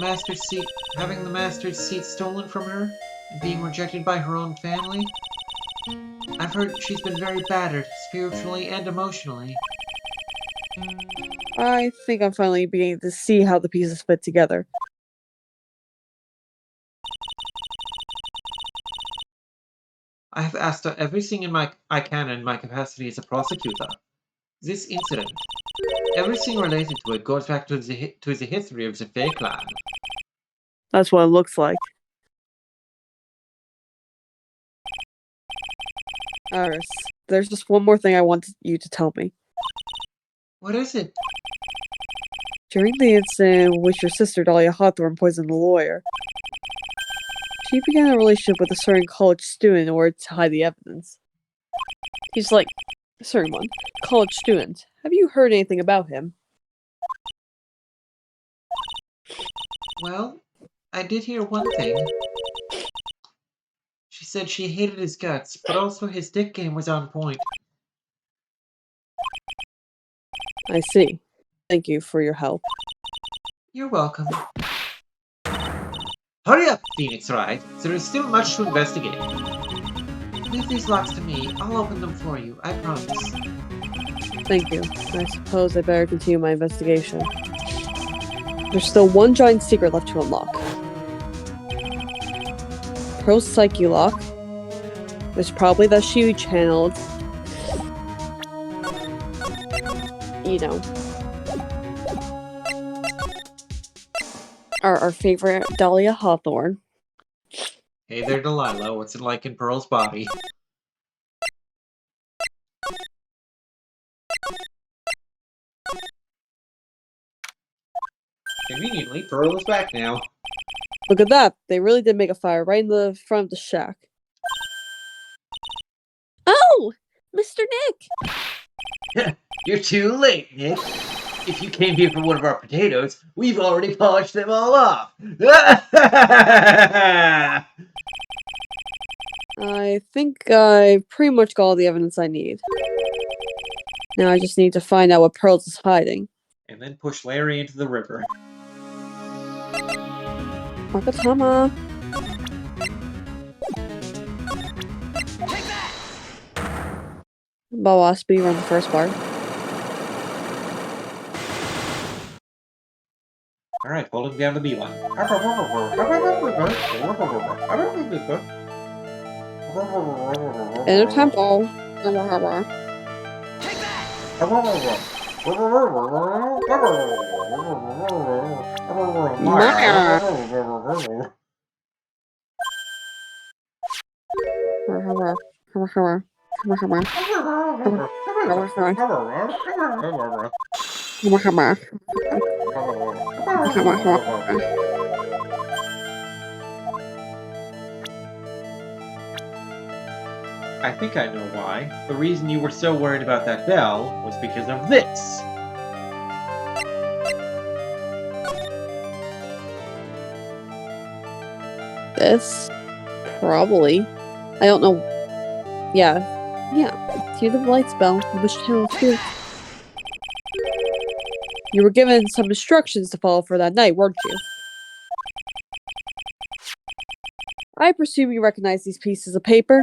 Speaker 1: master's seat stolen from her, and being rejected by her own family. I've heard she's been very battered, spiritually and emotionally.
Speaker 2: I think I'm finally beginning to see how the pieces fit together.
Speaker 1: I have asked everything I can in my capacity as a prosecutor. This incident, everything related to it goes back to the history of the Fey clan.
Speaker 2: That's what it looks like. Iris, there's just one more thing I want you to tell me.
Speaker 1: What is it?
Speaker 2: During the incident in which your sister Dahlia Hawthorne poisoned the lawyer, she began a relationship with a certain college student in order to hide the evidence. He's like, a certain one, college student. Have you heard anything about him?
Speaker 1: Well, I did hear one thing. She said she hated his guts, but also his dick game was on point.
Speaker 2: I see. Thank you for your help.
Speaker 1: You're welcome. Hurry up, Phoenix Wright. There is still much to investigate. Leave these locks to me. I'll open them for you, I promise.
Speaker 2: Thank you. I suppose I better continue my investigation. There's still one giant secret left to unlock. Pearl's Psyche Lock, which probably that she channeled. You know, our favorite Dahlia Hawthorne.
Speaker 1: Hey there, Delilah. What's it like in Pearl's body? Conveniently, Pearl is back now.
Speaker 2: Look at that! They really did make a fire right in the front of the shack.
Speaker 3: Oh, Mr. Nick.
Speaker 1: You're too late, Nick. If you came here for one of our potatoes, we've already polished them all off.
Speaker 2: I think I pretty much got all the evidence I need. Now I just need to find out what Pearls is hiding.
Speaker 1: And then push Larry into the river.
Speaker 2: Wakatama. Bawa speed run the first part.
Speaker 1: Alright, hold him down to B1.
Speaker 2: Inner temple.
Speaker 1: I think I know why. The reason you were so worried about that bell was because of this.
Speaker 2: This? Probably. I don't know. Yeah. Hear the lights bell. Which channel too? You were given some instructions to follow for that night, weren't you? I presume you recognize these pieces of paper?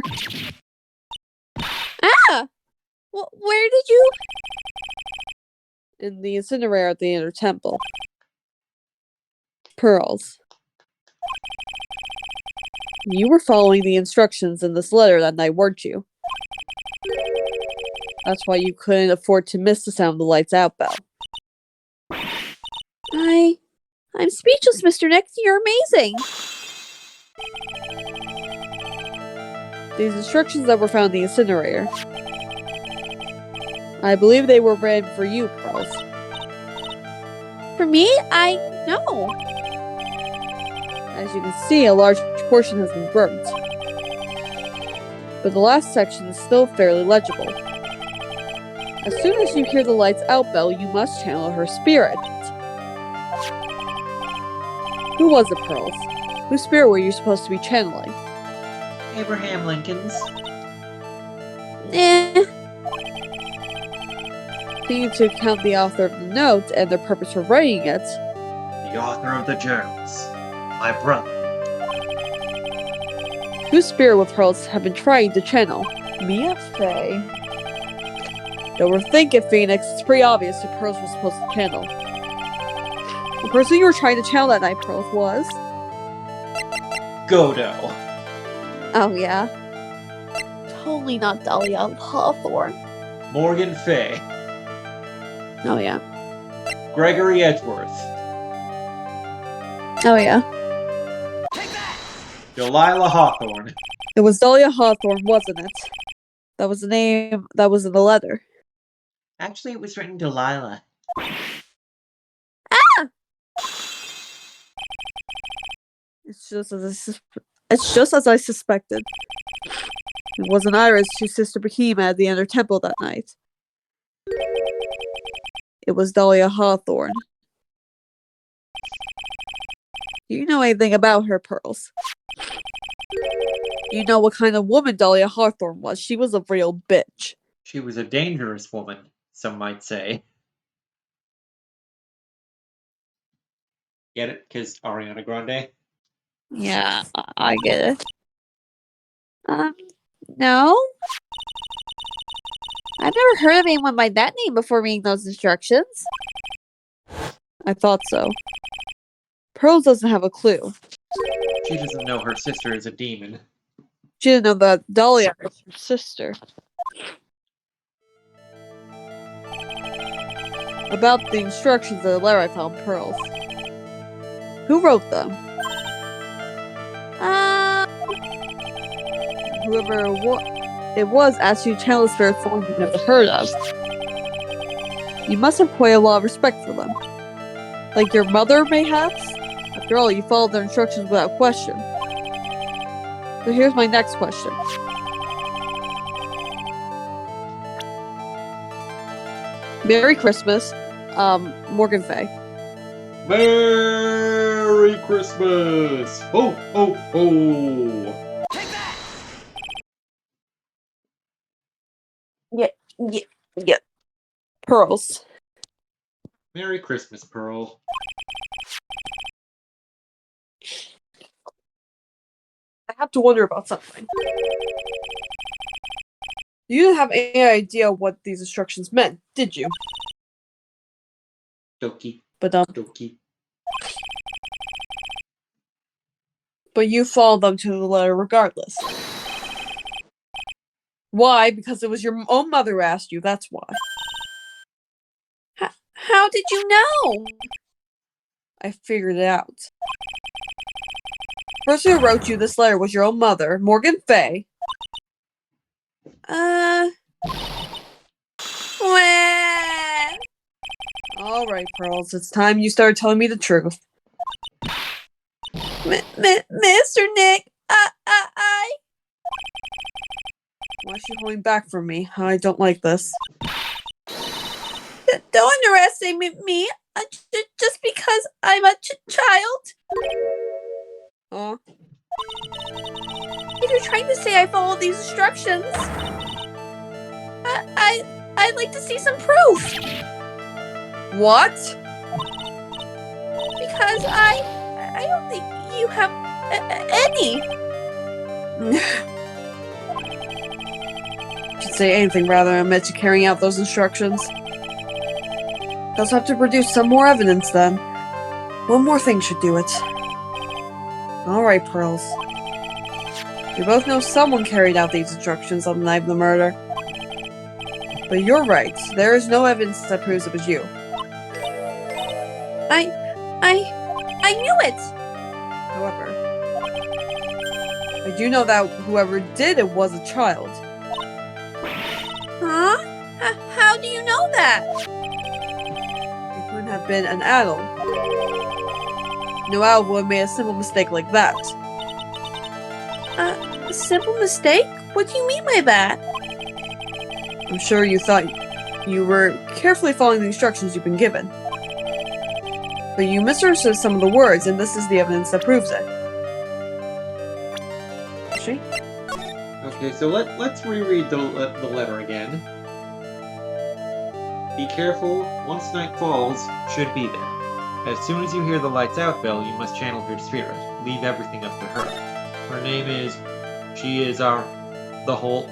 Speaker 3: Where did you?
Speaker 2: In the incinerator at the inner temple. Pearls. You were following the instructions in this letter that night, weren't you? That's why you couldn't afford to miss the sound of the lights out bell.
Speaker 3: I'm speechless, Mr. Nick. You're amazing.
Speaker 2: These instructions that were found in the incinerator. I believe they were written for you, Pearls.
Speaker 3: For me? I know.
Speaker 2: As you can see, a large portion has been burnt. But the last section is still fairly legible. As soon as you hear the lights out bell, you must channel her spirit. Who was it, Pearls? Whose spirit were you supposed to be channeling?
Speaker 1: Abraham Lincoln's.
Speaker 2: Taking into account the author of the note and their purpose for writing it.
Speaker 1: The author of the journals. My brother.
Speaker 2: Whose spirit would Pearls have been trying to channel? Mia Fey. Don't overthink it, Phoenix. It's pretty obvious who Pearls was supposed to channel. The person you were trying to channel that night, Pearls, was...
Speaker 1: Godo.
Speaker 3: Oh, yeah. Totally not Dahlia Hawthorne.
Speaker 1: Morgan Fay.
Speaker 3: Oh, yeah.
Speaker 1: Gregory Edgeworth.
Speaker 3: Oh, yeah.
Speaker 1: Delilah Hawthorne.
Speaker 2: It was Dahlia Hawthorne, wasn't it? That was the name that was in the letter.
Speaker 1: Actually, it was written Delilah.
Speaker 2: It's just as I suspected. It wasn't Iris whose sister became at the inner temple that night. It was Dahlia Hawthorne. Do you know anything about her, Pearls? You know what kind of woman Dahlia Hawthorne was. She was a real bitch.
Speaker 1: She was a dangerous woman, some might say. Get it? Because Ariana Grande?
Speaker 3: Yeah, I get it. No? I've never heard of anyone by that name before reading those instructions.
Speaker 2: I thought so. Pearls doesn't have a clue.
Speaker 1: She doesn't know her sister is a demon.
Speaker 2: She didn't know that Dahlia was her sister. About the instructions of the letter I found pearls. Who wrote them? Whoever it was asked you to channel a spirit form you've never heard of. You must employ a lot of respect for them. Like your mother, mayhaps? After all, you followed their instructions without question. So here's my next question. Merry Christmas, Morgan Fay.
Speaker 1: Merry Christmas! Ho, ho, ho!
Speaker 2: Yeah. Pearls.
Speaker 1: Merry Christmas, Pearl.
Speaker 2: I have to wonder about something. You didn't have any idea what these instructions meant, did you?
Speaker 1: Doki.
Speaker 2: But
Speaker 1: Doki.
Speaker 2: you followed them to the letter regardless. Why? Because it was your own mother who asked you, that's why.
Speaker 3: How did you know?
Speaker 2: I figured it out. The person who wrote you this letter was your own mother, Morgan Fay.
Speaker 3: Wah.
Speaker 2: Alright, Pearls, it's time you started telling me the truth.
Speaker 3: Mr. Nick, I...
Speaker 2: Why is she holding back from me? I don't like this.
Speaker 3: Don't underestimate me just because I'm a child.
Speaker 2: Huh?
Speaker 3: If you're trying to say I followed these instructions, I'd like to see some proof.
Speaker 2: What?
Speaker 3: Because I don't think you have any.
Speaker 2: Should say anything rather than admit to carrying out those instructions. They'll have to produce some more evidence then. One more thing should do it. Alright, Pearls. We both know someone carried out these instructions on the night of the murder. But you're right, there is no evidence that proves it was you.
Speaker 3: I knew it.
Speaker 2: However, I do know that whoever did it was a child.
Speaker 3: Huh? How do you know that?
Speaker 2: It couldn't have been an adult. No adult would have made a simple mistake like that.
Speaker 3: A simple mistake? What do you mean by that?
Speaker 2: I'm sure you thought you were carefully following the instructions you've been given. But you misunderstood some of the words, and this is the evidence that proves it. See?
Speaker 1: Okay, so let's reread the letter again. Be careful, once night falls, should be there. As soon as you hear the lights out bell, you must channel her spirit. Leave everything up to her. Her name is... She is our... the whole...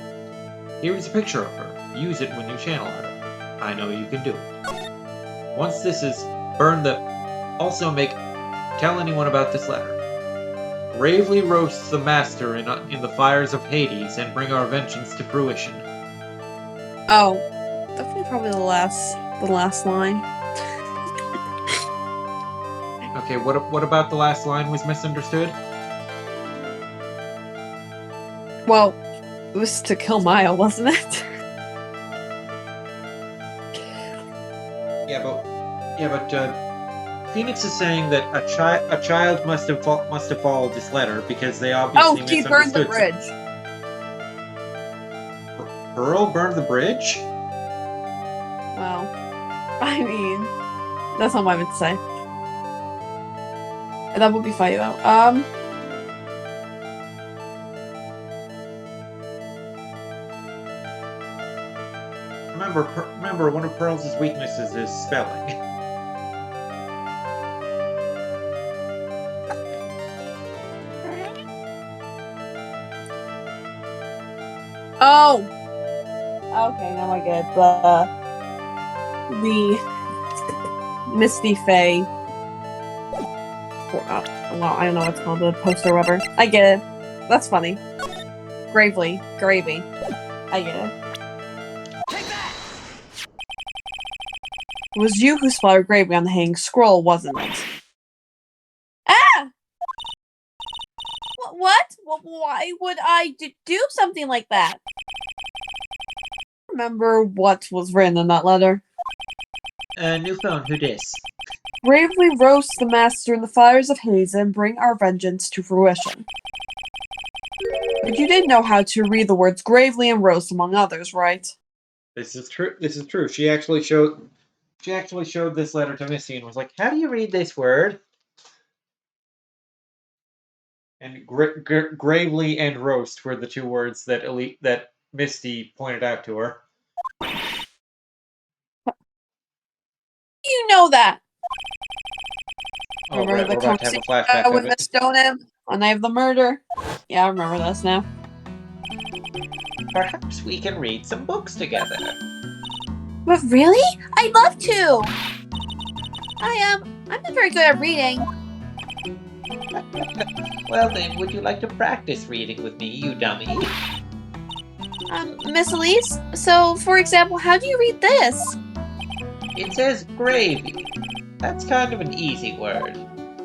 Speaker 1: Here is a picture of her. Use it when you channel her. I know you can do it. Once this is... burn the... Also tell anyone about this letter. Bravely roast the master in the fires of Hades and bring our vengeance to fruition.
Speaker 2: Oh, definitely probably the last line.
Speaker 1: Okay, what about the last line was misunderstood?
Speaker 2: Well, it was to kill Maya, wasn't it?
Speaker 1: Yeah, but Phoenix is saying that a child must have followed this letter because they obviously
Speaker 2: Oh, she burned the
Speaker 1: misunderstood.
Speaker 2: bridge.
Speaker 1: Pearl burned the bridge?
Speaker 2: Well, I mean, that's not what I meant to say. And that would be funny though.
Speaker 1: Remember, one of Pearl's weaknesses is spelling.
Speaker 2: Oh! Okay, now I get the Misty Faye well, I don't know what's called, the poster or whatever. I get it. That's funny. Gravely. Gravy. I get it. It was you who splattered gravy on the hanging scroll, wasn't it? Ah! What? Why would I do something like that? Remember what was written in that letter?
Speaker 1: New phone, who dis?
Speaker 2: Bravely roast the master in the fires of Haze and bring our vengeance to fruition. But you did know how to read the words gravely and roast, among others, right?
Speaker 1: This is true. This is true. She actually showed this letter to Missy and was like, "How do you read this word?" And gravely and roast were the two words that Misty pointed out to her.
Speaker 2: You know that.
Speaker 1: Oh,
Speaker 2: Remember
Speaker 1: right,
Speaker 2: the
Speaker 1: we're about to have a
Speaker 2: conversation
Speaker 1: flashback
Speaker 2: with
Speaker 1: of
Speaker 2: Miss
Speaker 1: it.
Speaker 2: Stoneham on the night of the murder? Yeah, I remember this now.
Speaker 1: Perhaps we can read some books together.
Speaker 3: But really? I'd love to! I'm not very good at reading.
Speaker 1: Well then, would you like to practice reading with me, you dummy?
Speaker 3: Miss Elise? So, for example, how do you read this?
Speaker 1: It says gravy. That's kind of an easy word.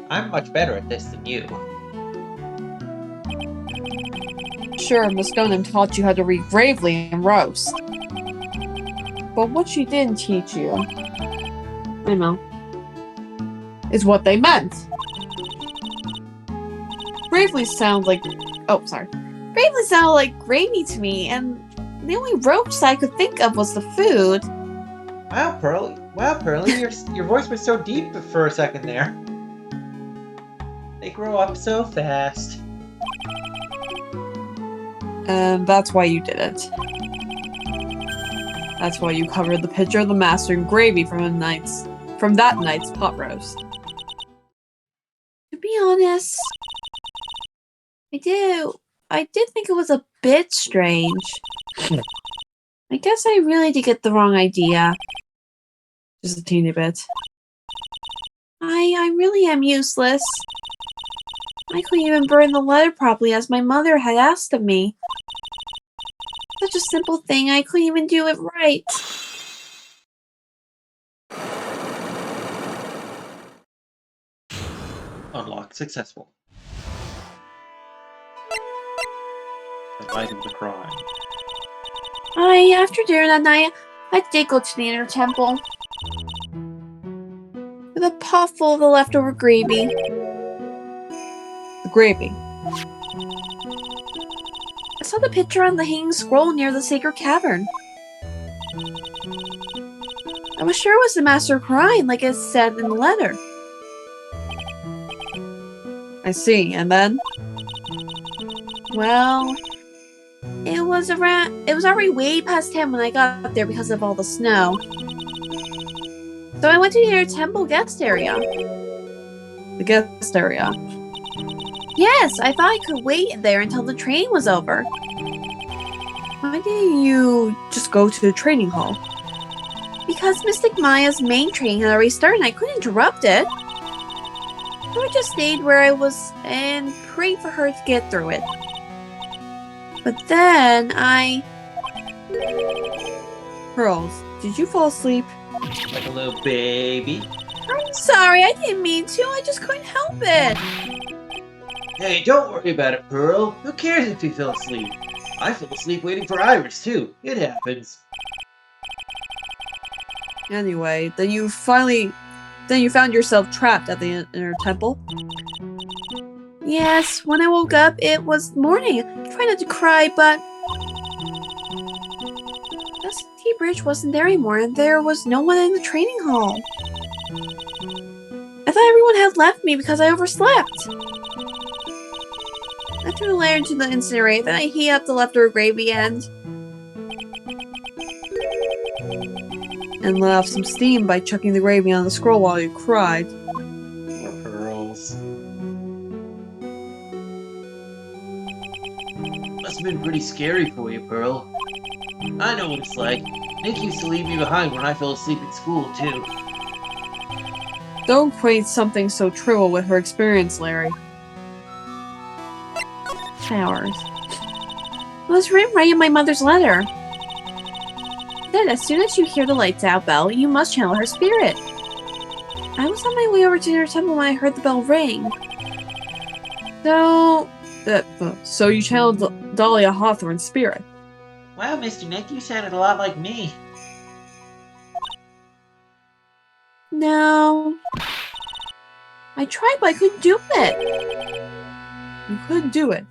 Speaker 1: I'm much better at this than you.
Speaker 2: Sure, Miss Stoneham taught you how to read gravely and roast. But what she didn't teach you, I know, is what they meant. Gravely sounds like... Oh, sorry.
Speaker 3: Gravely sounded like gravy to me, and the only roast I could think of was the food.
Speaker 1: Wow, Pearly, your voice was so deep for a second there. They grow up so fast.
Speaker 2: And that's why you did it. That's why you covered the picture of the master in gravy from that night's pot roast.
Speaker 3: To be honest, I did think it was a bit strange. I guess I really did get the wrong idea.
Speaker 2: Just a teeny bit.
Speaker 3: I really am useless. I couldn't even burn the letter properly as my mother had asked of me. Such a simple thing, I couldn't even do it right.
Speaker 1: Unlock successful. The night of the crime.
Speaker 3: After dinner that night, I did go to the inner temple. With a pot full of the leftover gravy.
Speaker 2: The gravy.
Speaker 3: I saw the picture on the hanging scroll near the sacred cavern. I was sure it was the master crying, like it said in the letter.
Speaker 2: I see, and then?
Speaker 3: Well, it was already way past 10 when I got there because of all the snow. So I went to the inner temple guest area.
Speaker 2: The guest area.
Speaker 3: Yes, I thought I could wait there until the training was over.
Speaker 2: Why didn't you just go to the training hall?
Speaker 3: Because Mystic Maya's main training had already started and I couldn't interrupt it. So I just stayed where I was and prayed for her to get through it. But then
Speaker 2: Pearls, did you fall asleep?
Speaker 1: Like a little baby.
Speaker 3: I'm sorry, I didn't mean to, I just couldn't help it.
Speaker 1: Hey, don't worry about it, Pearl. Who cares if you fell asleep? I fell asleep waiting for Iris, too. It happens.
Speaker 2: Anyway, then you found yourself trapped at the inner temple?
Speaker 3: Yes, when I woke up, it was morning. I tried not to cry, but the city bridge wasn't there anymore, and there was no one in the training hall. I thought everyone had left me because I overslept. I threw the letter into the incinerator, then I heat up the leftover gravy and
Speaker 2: let off some steam by chucking the gravy on the scroll while you cried.
Speaker 1: Poor Pearls. Must have been pretty scary for you, Pearl. I know what it's like. Nick used to leave me behind when I fell asleep at school, too.
Speaker 2: Don't equate something so trivial with her experience, Larry.
Speaker 3: Powers. It was written right in my mother's letter. Then, as soon as you hear the lights out bell, you must channel her spirit. I was on my way over to her temple when I heard the bell ring.
Speaker 2: So you channeled Dahlia Hawthorne's spirit.
Speaker 1: Wow, Mr. Nick, you sounded a lot like me.
Speaker 3: No. I tried, but I couldn't do it.
Speaker 2: You couldn't do it.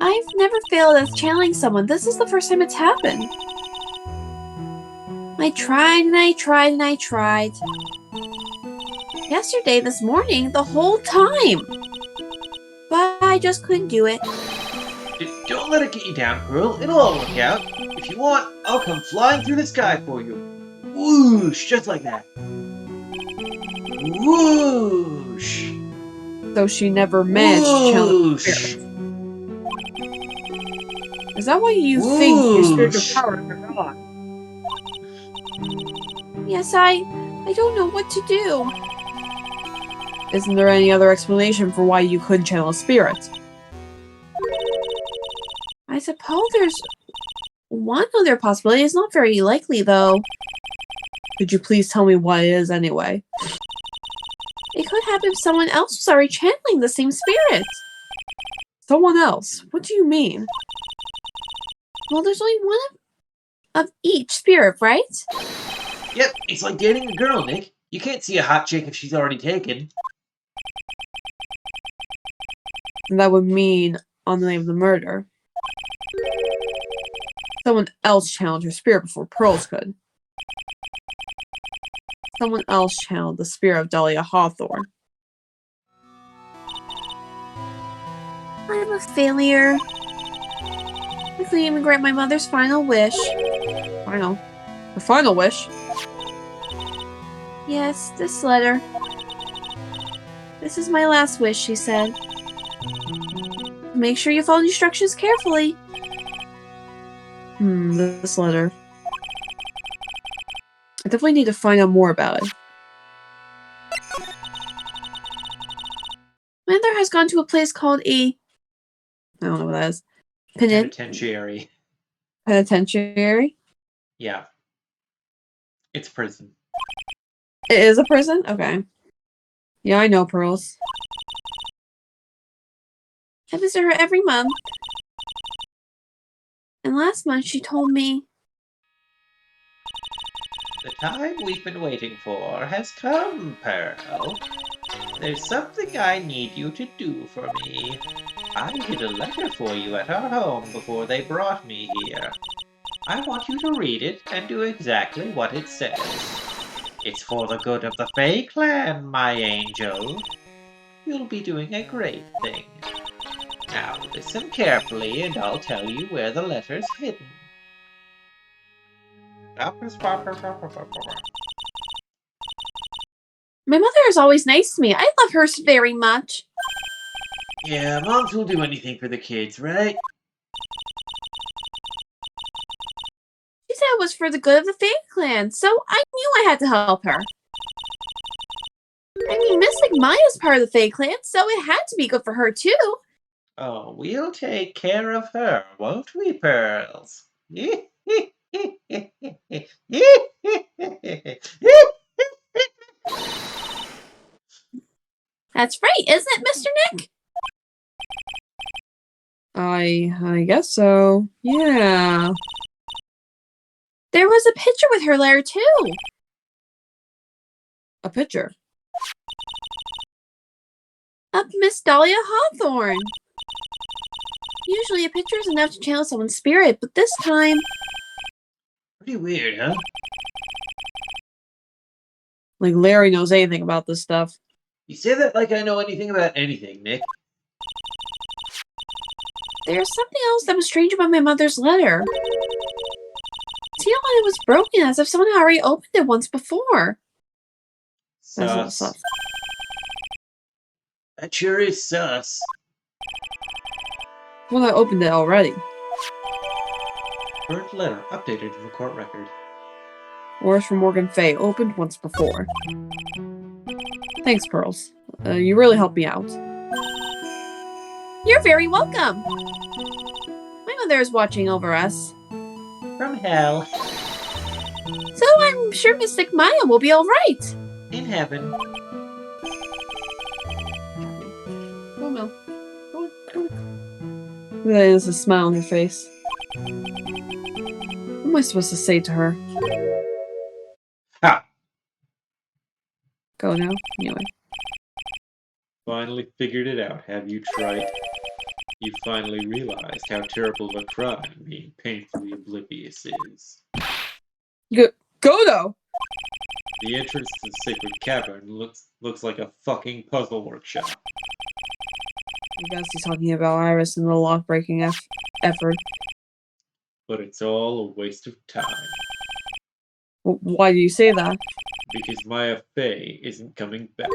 Speaker 3: I've never failed at channeling someone. This is the first time it's happened. I tried and I tried and I tried. Yesterday, this morning, the whole time. But I just couldn't do it.
Speaker 1: Don't let it get you down, Pearl. It'll all work out. If you want, I'll come flying through the sky for you. Whoosh, just like that. Whoosh.
Speaker 2: So she never managed to channel her
Speaker 1: Whoosh.
Speaker 2: spirit. Is that why you think your spiritual
Speaker 1: Whoosh.
Speaker 2: power is gone?
Speaker 3: Yes, I don't know what to do.
Speaker 2: Isn't there any other explanation for why you couldn't channel a spirit?
Speaker 3: I suppose there's one other possibility. It's not very likely, though.
Speaker 2: Could you please tell me what it is anyway?
Speaker 3: It could happen if someone else was already channeling the same spirit.
Speaker 2: Someone else? What do you mean?
Speaker 3: Well, there's only one of each spirit, right?
Speaker 1: Yep, it's like dating a girl, Nick. You can't see a hot chick if she's already taken.
Speaker 2: And that would mean, on the name of the murder, someone else channeled her spirit before Pearls could. Someone else channeled the spirit of Dahlia Hawthorne.
Speaker 3: I'm a failure. I couldn't even grant my mother's final wish.
Speaker 2: Her final wish?
Speaker 3: Yes, this letter. This is my last wish, she said. Make sure you follow instructions carefully.
Speaker 2: This letter. I definitely need to find out more about it.
Speaker 3: My mother has gone to a place called I don't know what that is.
Speaker 1: Penitentiary.
Speaker 2: Penitentiary?
Speaker 1: Yeah. It's prison.
Speaker 2: It is a prison? Okay. Yeah, I know, Pearls.
Speaker 3: I visit her every month. And last month she told me...
Speaker 1: The time we've been waiting for has come, Pearl. There's something I need you to do for me. I hid a letter for you at our home before they brought me here. I want you to read it and do exactly what it says. It's for the good of the Fae clan, my angel. You'll be doing a great thing. Now listen carefully and I'll tell you where the letter's hidden.
Speaker 3: My mother is always nice to me. I love her very much.
Speaker 1: Yeah, moms will do anything for the kids, right?
Speaker 3: She said it was for the good of the Fae clan, so I knew I had to help her. I mean, Mystic Maya's part of the Fae clan, so it had to be good for her too.
Speaker 1: Oh, we'll take care of her, won't we, Pearls?
Speaker 3: That's right, isn't it, Mr. Nick?
Speaker 2: I guess so. Yeah.
Speaker 3: There was a picture with her there too.
Speaker 2: A picture.
Speaker 3: Of Miss Dahlia Hawthorne. Usually a picture is enough to channel someone's spirit, but this time...
Speaker 1: Pretty weird, huh?
Speaker 2: Like Larry knows anything about this stuff.
Speaker 1: You say that like I know anything about anything, Nick.
Speaker 3: There's something else that was strange about my mother's letter. See how it was broken, as if someone had already opened it once before.
Speaker 2: That's a little
Speaker 1: Sus.
Speaker 2: sus.
Speaker 1: That sure is sus.
Speaker 2: Well, I opened it already.
Speaker 1: Burnt letter updated in the court record.
Speaker 2: Orders from Morgan Fay opened once before. Thanks, Pearls. You really helped me out.
Speaker 3: You're very welcome. My mother is watching over us.
Speaker 1: From hell.
Speaker 3: So I'm sure Mystic Maya will be alright.
Speaker 1: In heaven.
Speaker 2: Oh no. There is a smile on her face. What am I supposed to say to her?
Speaker 1: Ha!
Speaker 2: Go now? Anyway.
Speaker 1: Finally figured it out, have you, Trite? You finally realized how terrible of a crime being painfully oblivious is.
Speaker 2: Go though!
Speaker 1: The entrance to the sacred cavern looks like a fucking puzzle workshop.
Speaker 2: I guess he's talking about Iris and the lock-breaking effort.
Speaker 1: But it's all a waste of time.
Speaker 2: Why do you say that?
Speaker 1: Because Maya Fey isn't coming back.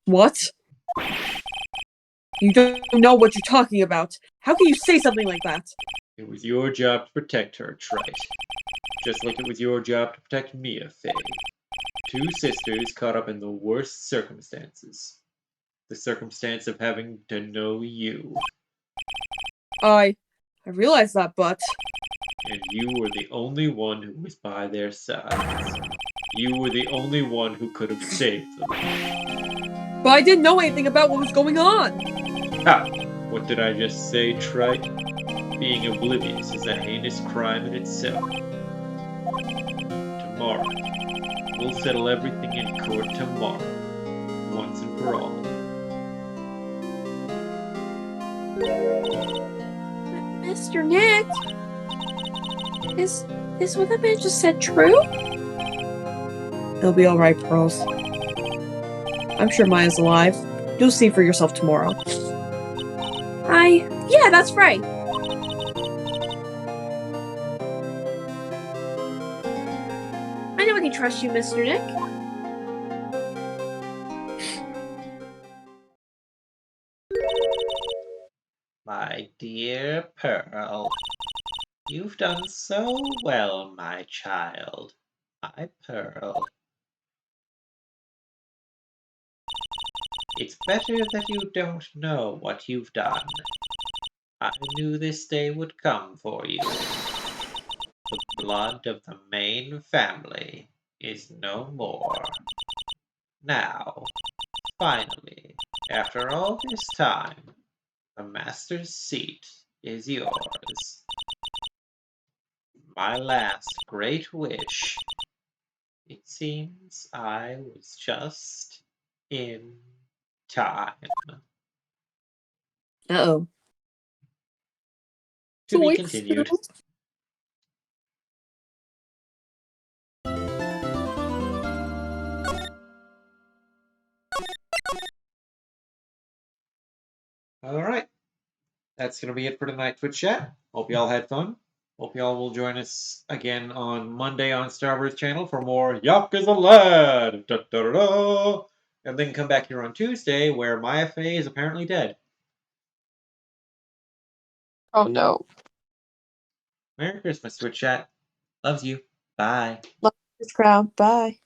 Speaker 2: What? You don't know what you're talking about. How can you say something like that?
Speaker 1: It was your job to protect her, Trite. Just like it was your job to protect Mia Fey. Two sisters caught up in the worst circumstances. The circumstance of having to know you.
Speaker 2: I realize that, but...
Speaker 1: And you were the only one who was by their sides. You were the only one who could have saved them.
Speaker 2: But I didn't know anything about what was going on!
Speaker 1: Ha! What did I just say, Trite? Being oblivious is a heinous crime in itself. Tomorrow. We'll settle everything in court tomorrow. Once and for all.
Speaker 3: Mr. Nick? Is what the man just said true?
Speaker 2: It'll be alright, Pearls. I'm sure Maya's alive. You'll see for yourself tomorrow.
Speaker 3: Yeah, that's right. I know I can trust you, Mr. Nick.
Speaker 1: My dear Pearl, you've done so well, my child. My Pearl. It's better that you don't know what you've done. I knew this day would come for you. The blood of the main family is no more. Now, finally, after all this time, the Master's seat is yours. My last great wish. It seems I was just in time.
Speaker 2: Uh-oh.
Speaker 1: To be
Speaker 2: Zoinks.
Speaker 1: continued. Alright. That's going to be it for tonight, Twitch chat. Hope y'all had fun. Hope y'all will join us again on Monday on Starburst channel for more Yuck is a Lad! Da, da, da, da. And then come back here on Tuesday where Maya Fey is apparently dead.
Speaker 2: Oh no.
Speaker 1: Merry Christmas, Twitch chat. Loves you. Bye.
Speaker 2: Love this crowd. Bye.